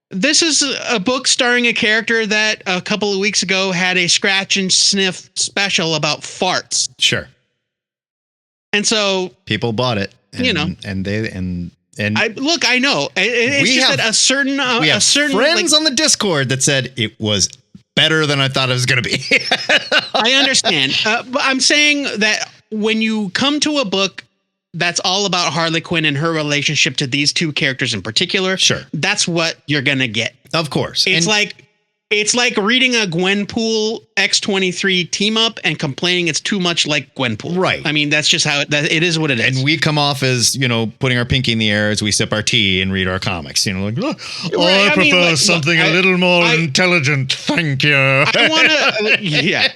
This is a book starring a character that a couple of weeks ago had a scratch and sniff special about farts. Sure. And so people bought it. And, I know it's just that a certain friends on the Discord that said it was better than I thought it was going to be. I understand. But I'm saying that when you come to a book that's all about Harley Quinn and her relationship to these two characters in particular, sure, that's what you're going to get. Of course. It's like reading a Gwenpool X-23 team up and complaining it's too much like Gwenpool. Right. I mean, that's just how it is what it is. And we come off as, putting our pinky in the air as we sip our tea and read our comics, I prefer something a little more intelligent. Thank you. I want to, yeah.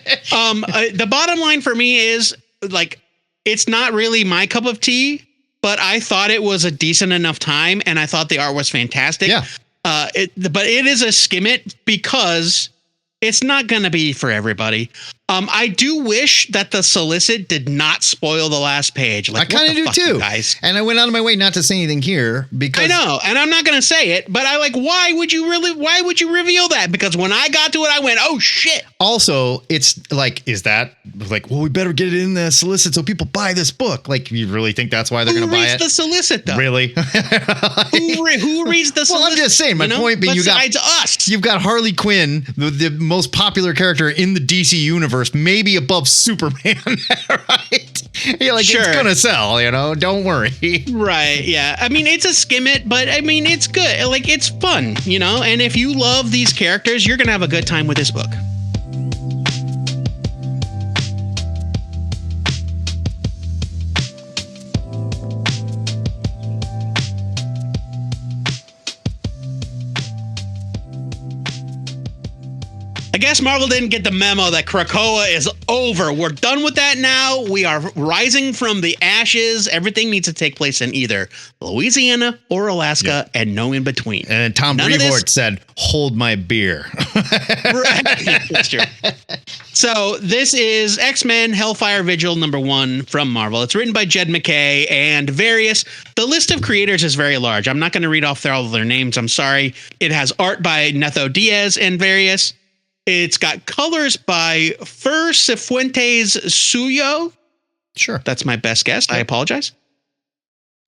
The bottom line for me is like, it's not really my cup of tea, but I thought it was a decent enough time. And I thought the art was fantastic. Yeah. But it is a skim it because it's not going to be for everybody. I do wish that the solicit did not spoil the last page. Like, I kind of do too, guys. And I went out of my way not to say anything here because I know, and I'm not going to say it, but why would you reveal that? Because when I got to it, I went, oh shit. Also, it's like, well, we better get it in the solicit so people buy this book. Like, you really think that's why they're going to buy it? Who reads the solicit though? Really? Who reads the solicit? Well, I'm just saying, my point being, besides us. You've got Harley Quinn, the most popular character in the DC universe, maybe above Superman, right? You're like, sure, it's gonna sell, don't worry. Right, yeah. I mean, it's a skim it, but I mean, it's good. Like, it's fun, and if you love these characters, you're gonna have a good time with this book. I guess Marvel didn't get the memo that Krakoa is over. We're done with that now. We are rising from the ashes. Everything needs to take place in either Louisiana or Alaska, and no in between. And Tom Brevoort said, hold my beer. Right. That's true. So this is X-Men Hellfire Vigil #1 from Marvel. It's written by Jed MacKay and various. The list of creators is very large. I'm not going to read off all of their names. I'm sorry. It has art by Netho Diaz and various. It's got colors by Fer Cifuentes Suyo. Sure. That's my best guess. I apologize.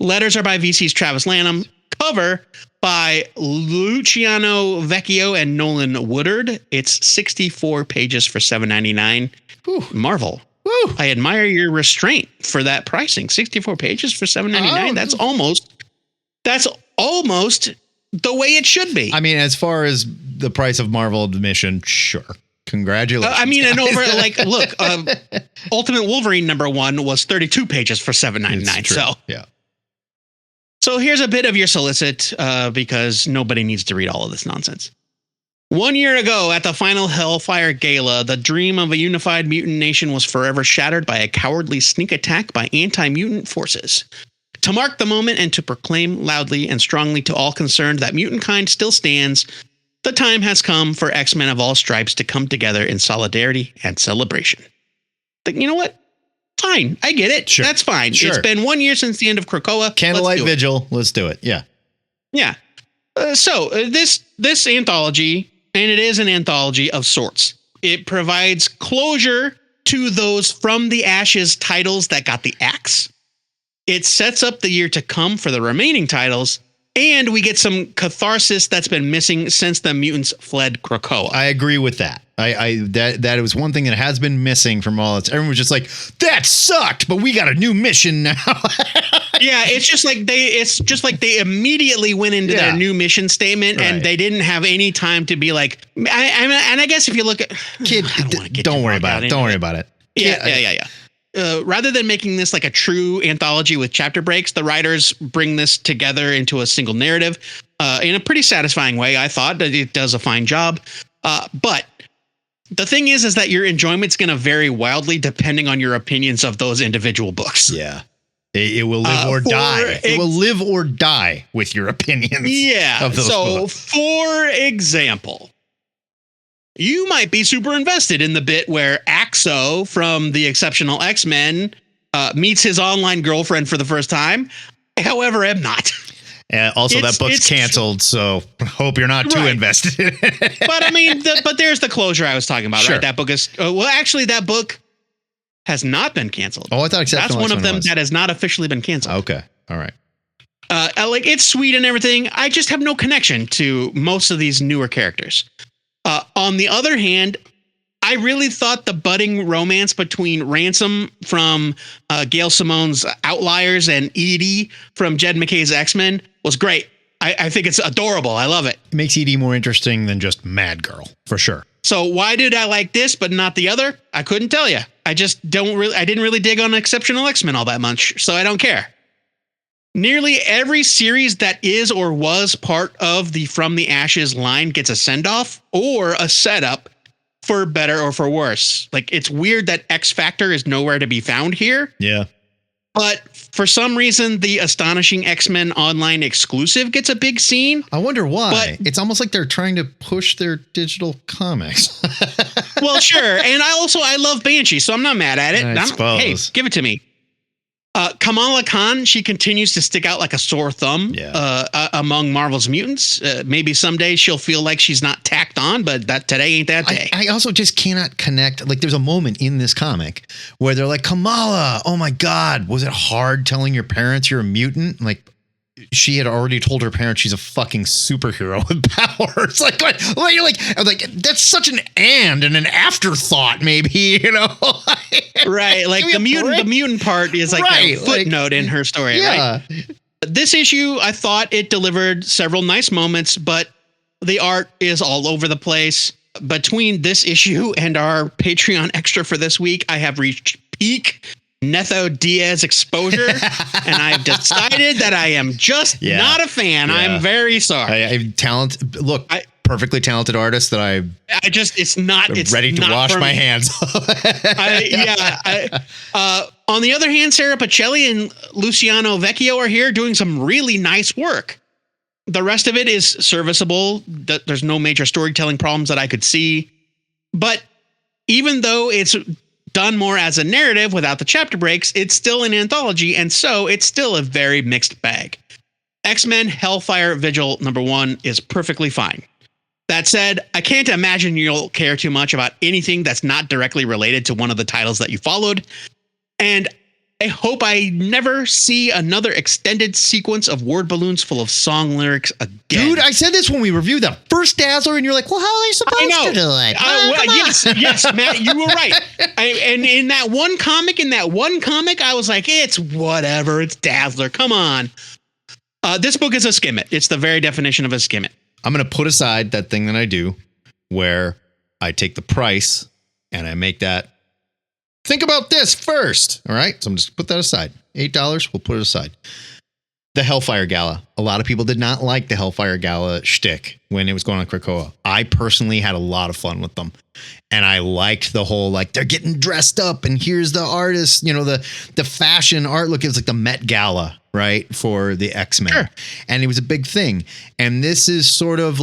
Letters are by VC's Travis Lanham. Cover by Luciano Vecchio and Nolan Woodard. It's 64 pages for $7.99. Whew. Marvel. Woo. I admire your restraint for that pricing. 64 pages for $7.99. That's almost the way it should be. I mean, as far as the price of Marvel admission, sure. Congratulations. I mean, and over look, Ultimate Wolverine #1 was 32 pages for $7.99. So yeah. So here's a bit of your solicit because nobody needs to read all of this nonsense. 1 year ago, at the final Hellfire Gala, the dream of a unified mutant nation was forever shattered by a cowardly sneak attack by anti-mutant forces. To mark the moment and to proclaim loudly and strongly to all concerned that mutant kind still stands, the time has come for X-Men of all stripes to come together in solidarity and celebration. But you know what? Fine. I get it. Sure. That's fine. Sure. It's been 1 year since the end of Krakoa. Candlelight Vigil. Let's do it. Yeah. Yeah. So this anthology, and it is an anthology of sorts. It provides closure to those From the Ashes titles that got the axe. It sets up the year to come for the remaining titles, and we get some catharsis that's been missing since the mutants fled Krakoa. I agree with that. That was one thing that has been missing from all. Everyone was just like, that sucked, but we got a new mission now. Yeah, it's just like they immediately went into their new mission statement, and they didn't have any time to be like. And I guess if you look at kid, don't worry about it. Don't worry about it. Yeah. Rather than making this like a true anthology with chapter breaks, the writers bring this together into a single narrative in a pretty satisfying way. I thought that it does a fine job, but the thing is that your enjoyment's going to vary wildly depending on your opinions of those individual books. Yeah. It will live or die. It will live or die with your opinions. Yeah. Of those books. For example, you might be super invested in the bit where Axo from the Exceptional X-Men meets his online girlfriend for the first time. However, I'm not. Also, that book's canceled, so hope you're not too invested. But I mean, but there's the closure I was talking about, right? That book is actually that book has not been canceled. Oh, I thought Exceptional that's one of them was. that has not officially been canceled. Okay, all right. Like it's sweet and everything. I just have no connection to most of these newer characters. On the other hand, I really thought the budding romance between Ransom from Gail Simone's Outliers and Edie from Jed McKay's X-Men was great. I think it's adorable. I love it. It makes Edie more interesting than just Mad Girl, for sure. So why did I like this but not the other? I couldn't tell you. I didn't really dig on Exceptional X-Men all that much, so I don't care. Nearly every series that is or was part of the From the Ashes line gets a send-off or a setup for better or for worse. Like, it's weird that X Factor is nowhere to be found here. Yeah. But for some reason, the Astonishing X-Men Online exclusive gets a big scene. I wonder why. It's almost like they're trying to push their digital comics. Well, sure. And I love Banshee, so I'm not mad at it. Hey, give it to me. Kamala Khan, she continues to stick out like a sore thumb among Marvel's mutants. Maybe someday she'll feel like she's not tacked on, but today ain't that day. I also just cannot connect. Like, there's a moment in this comic where they're like, Kamala, oh my God, was it hard telling your parents you're a mutant? Like, she had already told her parents she's a fucking superhero with powers. You're like, that's such an and an afterthought, maybe, you know? Right. Like the mutant part is like a footnote in her story. Yeah. Right. This issue, I thought it delivered several nice moments, but the art is all over the place. Between this issue and our Patreon extra for this week, I have reached peak Netho Diaz exposure, and I've decided that I am just not a fan. Yeah. I'm very sorry. Perfectly talented artist that it's ready to wash my hands. On the other hand, Sarah Pacelli and Luciano Vecchio are here doing some really nice work. The rest of it is serviceable. There's no major storytelling problems that I could see, but even though it's done more as a narrative without the chapter breaks, it's still an anthology, and so it's still a very mixed bag. X-Men Hellfire Vigil #1 is perfectly fine. That said, I can't imagine you'll care too much about anything that's not directly related to one of the titles that you followed, and I hope I never see another extended sequence of word balloons full of song lyrics again. Dude, I said this when we reviewed the first Dazzler, and you're like, well, how are they supposed to do it? Yes, Matt, you were right. And in that one comic, I was like, it's whatever. It's Dazzler. Come on. This book is a skim it. It's the very definition of a skim it. I'm going to put aside that thing that I do where I take the price and I make that. Think about this first. All right. So I'm just put that aside. $8. We'll put it aside. The Hellfire Gala. A lot of people did not like the Hellfire Gala shtick when it was going on Krakoa. I personally had a lot of fun with them. And I liked the whole, like, they're getting dressed up and here's the artist, you know, the fashion art look. It was like the Met Gala, right? For the X-Men. Sure. And it was a big thing. And this is sort of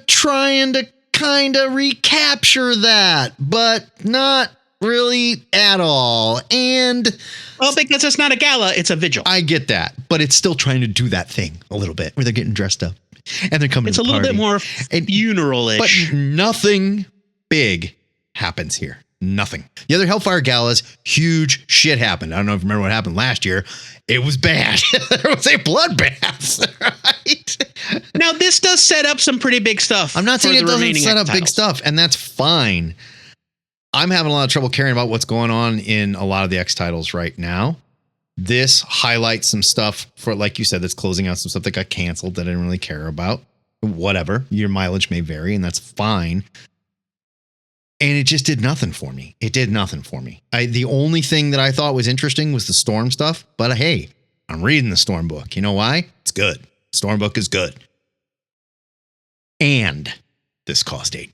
trying to kind of recapture that, but not really at all. And well, because it's not a gala, it's a vigil. I get that, but it's still trying to do that thing a little bit where they're getting dressed up and they're coming. It's to a the little party. bit more funeral-ish. But nothing big happens here. Nothing. The other Hellfire Galas, huge shit happened. I don't know if you remember what happened last year. It was bad. There was a bloodbath, right? Now, this does set up some pretty big stuff. I'm not saying it doesn't set up titles. big stuff, and that's fine. I'm having a lot of trouble caring about what's going on in a lot of the X titles right now. This highlights some stuff for, like you said, that's closing out some stuff that got canceled that I didn't really care about. Whatever. Your mileage may vary, and that's fine. And it just did nothing for me. It did nothing for me. The only thing that I thought was interesting was the Storm stuff. But hey, I'm reading the Storm book. You know why? It's good. Storm book is good. And this cost $8.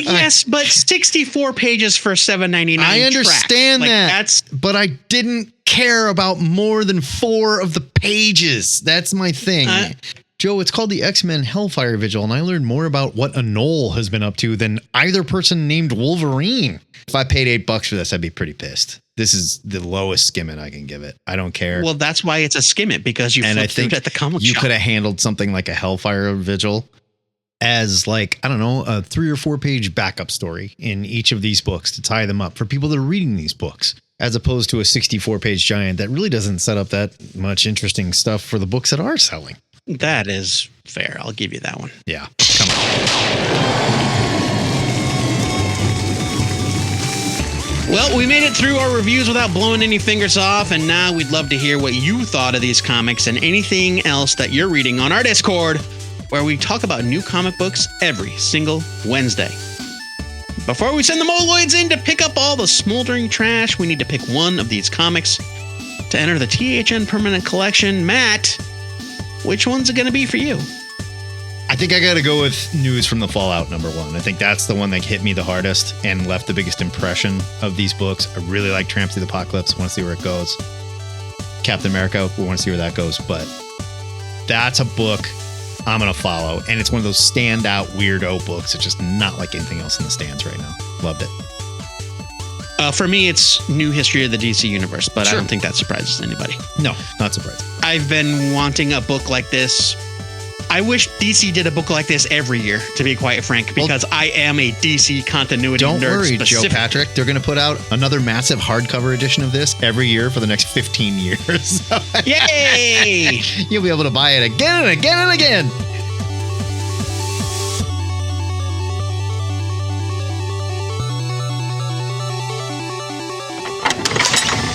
Yes, but 64 pages for $7.99. I understand that. But I didn't care about more than 4 of the pages. That's my thing. Joe, it's called the X-Men Hellfire Vigil, and I learned more about what a Knoll has been up to than either person named Wolverine. If I paid $8 for this, I'd be pretty pissed. This is the lowest skimmit I can give it. I don't care. Well, that's why it's a skimmit, because you flipped through it at the comic shop. You could have handled something like a Hellfire Vigil as, like, I don't know, a 3 or 4 page backup story in each of these books to tie them up for people that are reading these books, as opposed to a 64 page giant that really doesn't set up that much interesting stuff for the books that are selling. That is fair. I'll give you that one. Yeah. Come on. Well, we made it through our reviews without blowing any fingers off, and now we'd love to hear what you thought of these comics and anything else that you're reading on our Discord, where we talk about new comic books every single Wednesday. Before we send the Moloids in to pick up all the smoldering trash, we need to pick one of these comics to enter the THN Permanent Collection. Matt, which one's it going to be for you? I think I got to go with News from the Fallout #1. I think that's the one that hit me the hardest and left the biggest impression of these books. I really like Tramp Through the Apocalypse. Want to see where it goes. Captain America, we want to see where that goes. But that's a book I'm going to follow. And it's one of those standout weirdo books. It's just not like anything else in the stands right now. Loved it. For me, it's New History of the DC Universe, but sure. I don't think that surprises anybody. No, not surprising. I've been wanting a book like this. I wish DC did a book like this every year, to be quite frank, because I am a DC continuity nerd. Don't worry, Joe Patrick. They're going to put out another massive hardcover edition of this every year for the next 15 years. Yay! You'll be able to buy it again and again and again.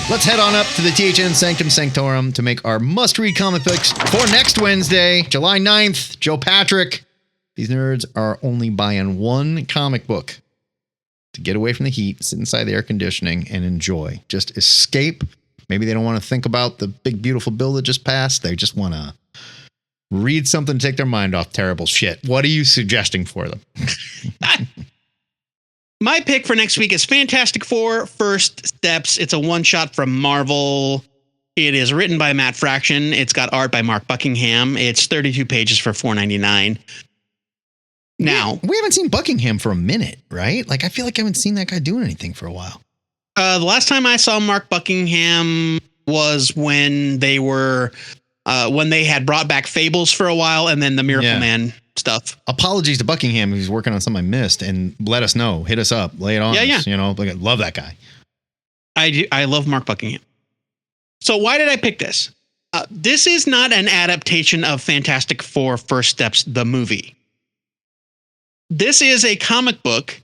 Let's head on up to the THN Sanctum Sanctorum to make our must-read comic books for next Wednesday, July 9th. Joe Patrick. These nerds are only buying one comic book to get away from the heat, sit inside the air conditioning, and enjoy. Just escape. Maybe they don't want to think about the big, beautiful bill that just passed. They just want to read something to take their mind off terrible shit. What are you suggesting for them? My pick for next week is Fantastic Four First Steps. It's a one-shot from Marvel. It is written by Matt Fraction. It's got art by Mark Buckingham. It's 32 pages for $4.99. Now, we haven't seen Buckingham for a minute, right? Like, I feel like I haven't seen that guy doing anything for a while. The last time I saw Mark Buckingham was when they were when they had brought back Fables for a while, and then the Miracle Man stuff. Apologies to Buckingham, who's working on something I missed, and let us know. Hit us up. Lay it on us. Yeah. You know, like, I love that guy. I love Mark Buckingham. So why did I pick this? This is not an adaptation of Fantastic Four First Steps, the movie. This is a comic book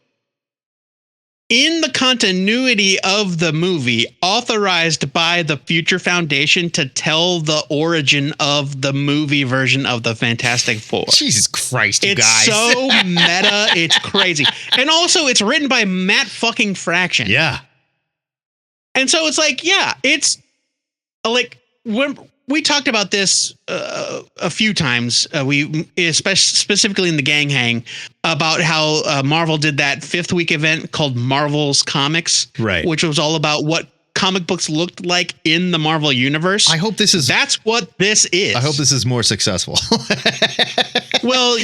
in the continuity of the movie, authorized by the Future Foundation to tell the origin of the movie version of the Fantastic Four. Jesus Christ, you guys. It's so meta. It's crazy. And also, it's written by Matt fucking Fraction. Yeah. And so it's like, yeah, it's like when we talked about this a few times, specifically in the Gang Hang, about how Marvel did that 5th week event called Marvel's Comics, right? Which was all about what comic books looked like in the Marvel universe. That's what this is. I hope this is more successful. Well,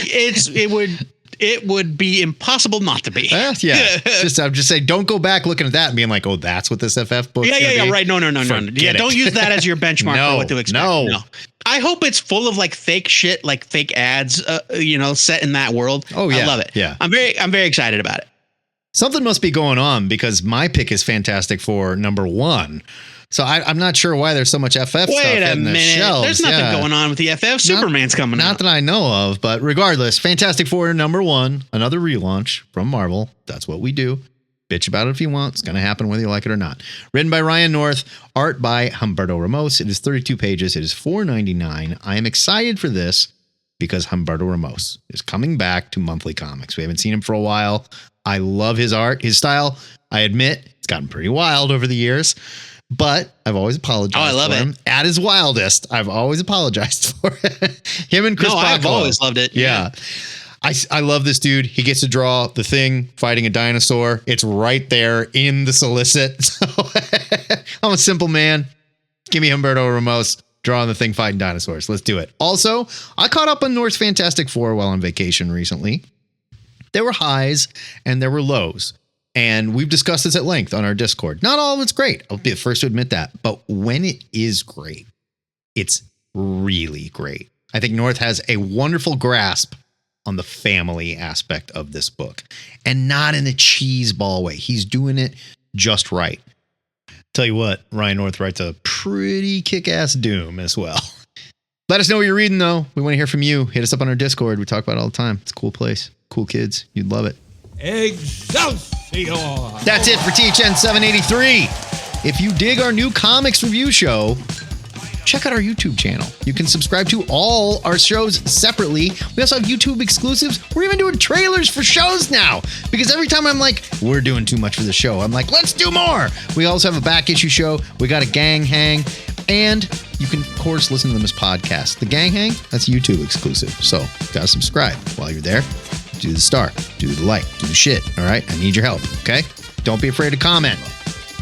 it would be impossible not to be. Yeah. I'm just saying, don't go back looking at that and being like, oh, that's what this FF book is. Yeah. Right. No. Yeah. Don't use that as your benchmark for what to expect. No. I hope it's full of like fake shit, like fake ads, set in that world. Oh yeah. I love it. Yeah. I'm very excited about it. Something must be going on because my pick is Fantastic Four #1. So I'm not sure why there's so much FF stuff in the shelves. There's nothing going on with the FF. Superman's coming out. Not that I know of, but regardless, Fantastic Four #1, another relaunch from Marvel. That's what we do. Bitch about it if you want. It's going to happen whether you like it or not. Written by Ryan North, art by Humberto Ramos. It is 32 pages. It is $4.99. I am excited for this because Humberto Ramos is coming back to monthly comics. We haven't seen him for a while. I love his art, his style. I admit it's gotten pretty wild over the years, but I've always apologized for him. At his wildest, I've always apologized for him and Chris Condon. I've always loved it. Yeah. I love this dude. He gets to draw the Thing fighting a dinosaur. It's right there in the solicit. So I'm a simple man. Give me Humberto Ramos drawing the Thing fighting dinosaurs. Let's do it. Also, I caught up on North's Fantastic Four while on vacation recently. There were highs and there were lows. And we've discussed this at length on our Discord. Not all of it's great. I'll be the first to admit that. But when it is great, it's really great. I think North has a wonderful grasp on the family aspect of this book. And not in a cheeseball way. He's doing it just right. Tell you what, Ryan North writes a pretty kick-ass Doom as well. Let us know what you're reading, though. We want to hear from you. Hit us up on our Discord. We talk about it all the time. It's a cool place. Cool kids. You'd love it. Excelsior! That's it for THN 783. If you dig our new comics review show, check out our YouTube channel. You can subscribe to all our shows separately. We also have YouTube exclusives. We're even doing trailers for shows now. Because every time I'm like, we're doing too much for the show, I'm like, let's do more. We also have a back issue show. We got a Gang Hang. And you can, of course, listen to them as podcasts. The Gang Hang, that's YouTube exclusive. So, gotta subscribe while you're there. Do the star, do the like, do the shit. All right. I need your help. Okay. Don't be afraid to comment.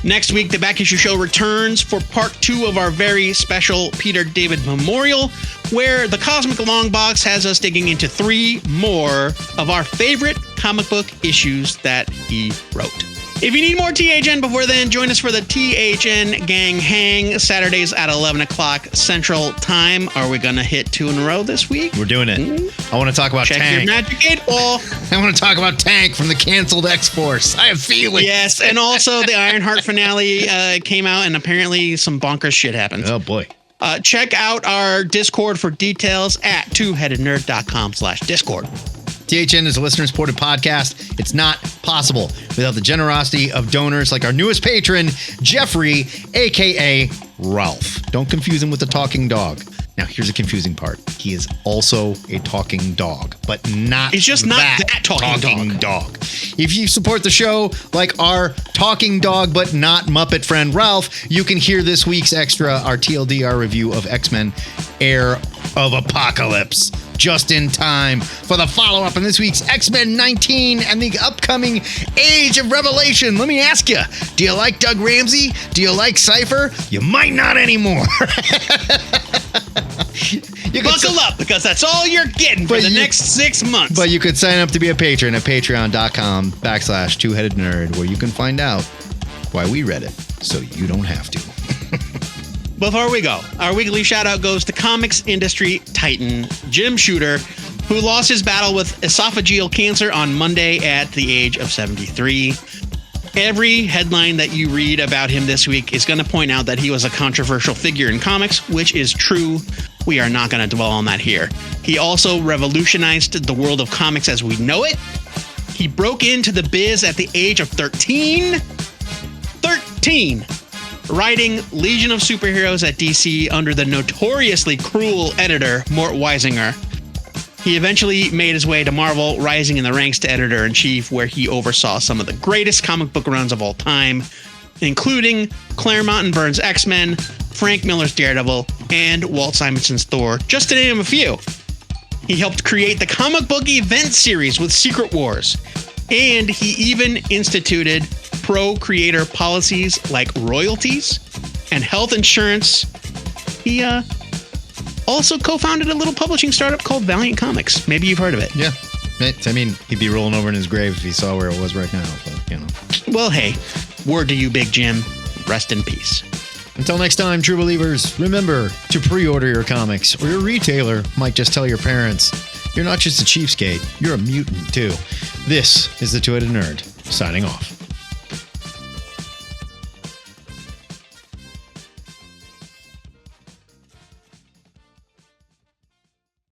Next week, the Back Issue Show returns for part 2 of our very special Peter David Memorial, where the Cosmic Long Box has us digging into 3 more of our favorite comic book issues that he wrote. If you need more THN before then, join us for the THN Gang Hang, Saturdays at 11 o'clock Central Time. Are we going to hit 2 in a row this week? We're doing it. I want to talk about Check Tank. Your magic 8 ball. I want to talk about Tank from the canceled X-Force. I have feelings. Yes, and also the Ironheart finale came out, and apparently some bonkers shit happened. Oh, boy. Check out our Discord for details at twoheadednerd.com/Discord. THN is a listener-supported podcast. It's not possible without the generosity of donors like our newest patron, Jeffrey, a.k.a. Ralph. Don't confuse him with the talking dog. Now, here's the confusing part. He is also a talking dog, but not It's just not that talking dog. If you support the show like our talking dog, but not Muppet friend Ralph, you can hear this week's extra, our TLDR review of X-Men Heir of Apocalypse, just in time for the follow-up in this week's X-Men 19 and the upcoming Age of Revelation. Let me ask you, do you like Doug Ramsey? Do you like Cypher? You might not anymore. Buckle up, because that's all you're getting for the next 6 months. But you could sign up to be a patron at patreon.com/twoheadednerd, where you can find out why we read it, so you don't have to. Before we go, our weekly shout-out goes to comics industry titan Jim Shooter, who lost his battle with esophageal cancer on Monday at the age of 73. Every headline that you read about him this week is going to point out that he was a controversial figure in comics, which is true. We are not going to dwell on that here. He also revolutionized the world of comics as we know it. He broke into the biz at the age of 13. 13! Writing Legion of Superheroes at DC under the notoriously cruel editor, Mort Weisinger. He eventually made his way to Marvel, rising in the ranks to editor-in-chief, where he oversaw some of the greatest comic book runs of all time, including Claremont and Burns' X-Men, Frank Miller's Daredevil, and Walt Simonson's Thor, just to name a few. He helped create the comic book event series with Secret Wars, and he even instituted pro-creator policies like royalties and health insurance. He also co-founded a little publishing startup called Valiant Comics. Maybe you've heard of it. Yeah. I mean, he'd be rolling over in his grave if he saw where it was right now, but, you know. Well, hey, word to you, Big Jim. Rest in peace. Until next time, true believers, remember to pre-order your comics, or your retailer might just tell your parents, you're not just a cheapskate, you're a mutant, too. This is the Two-Headed Nerd, signing off.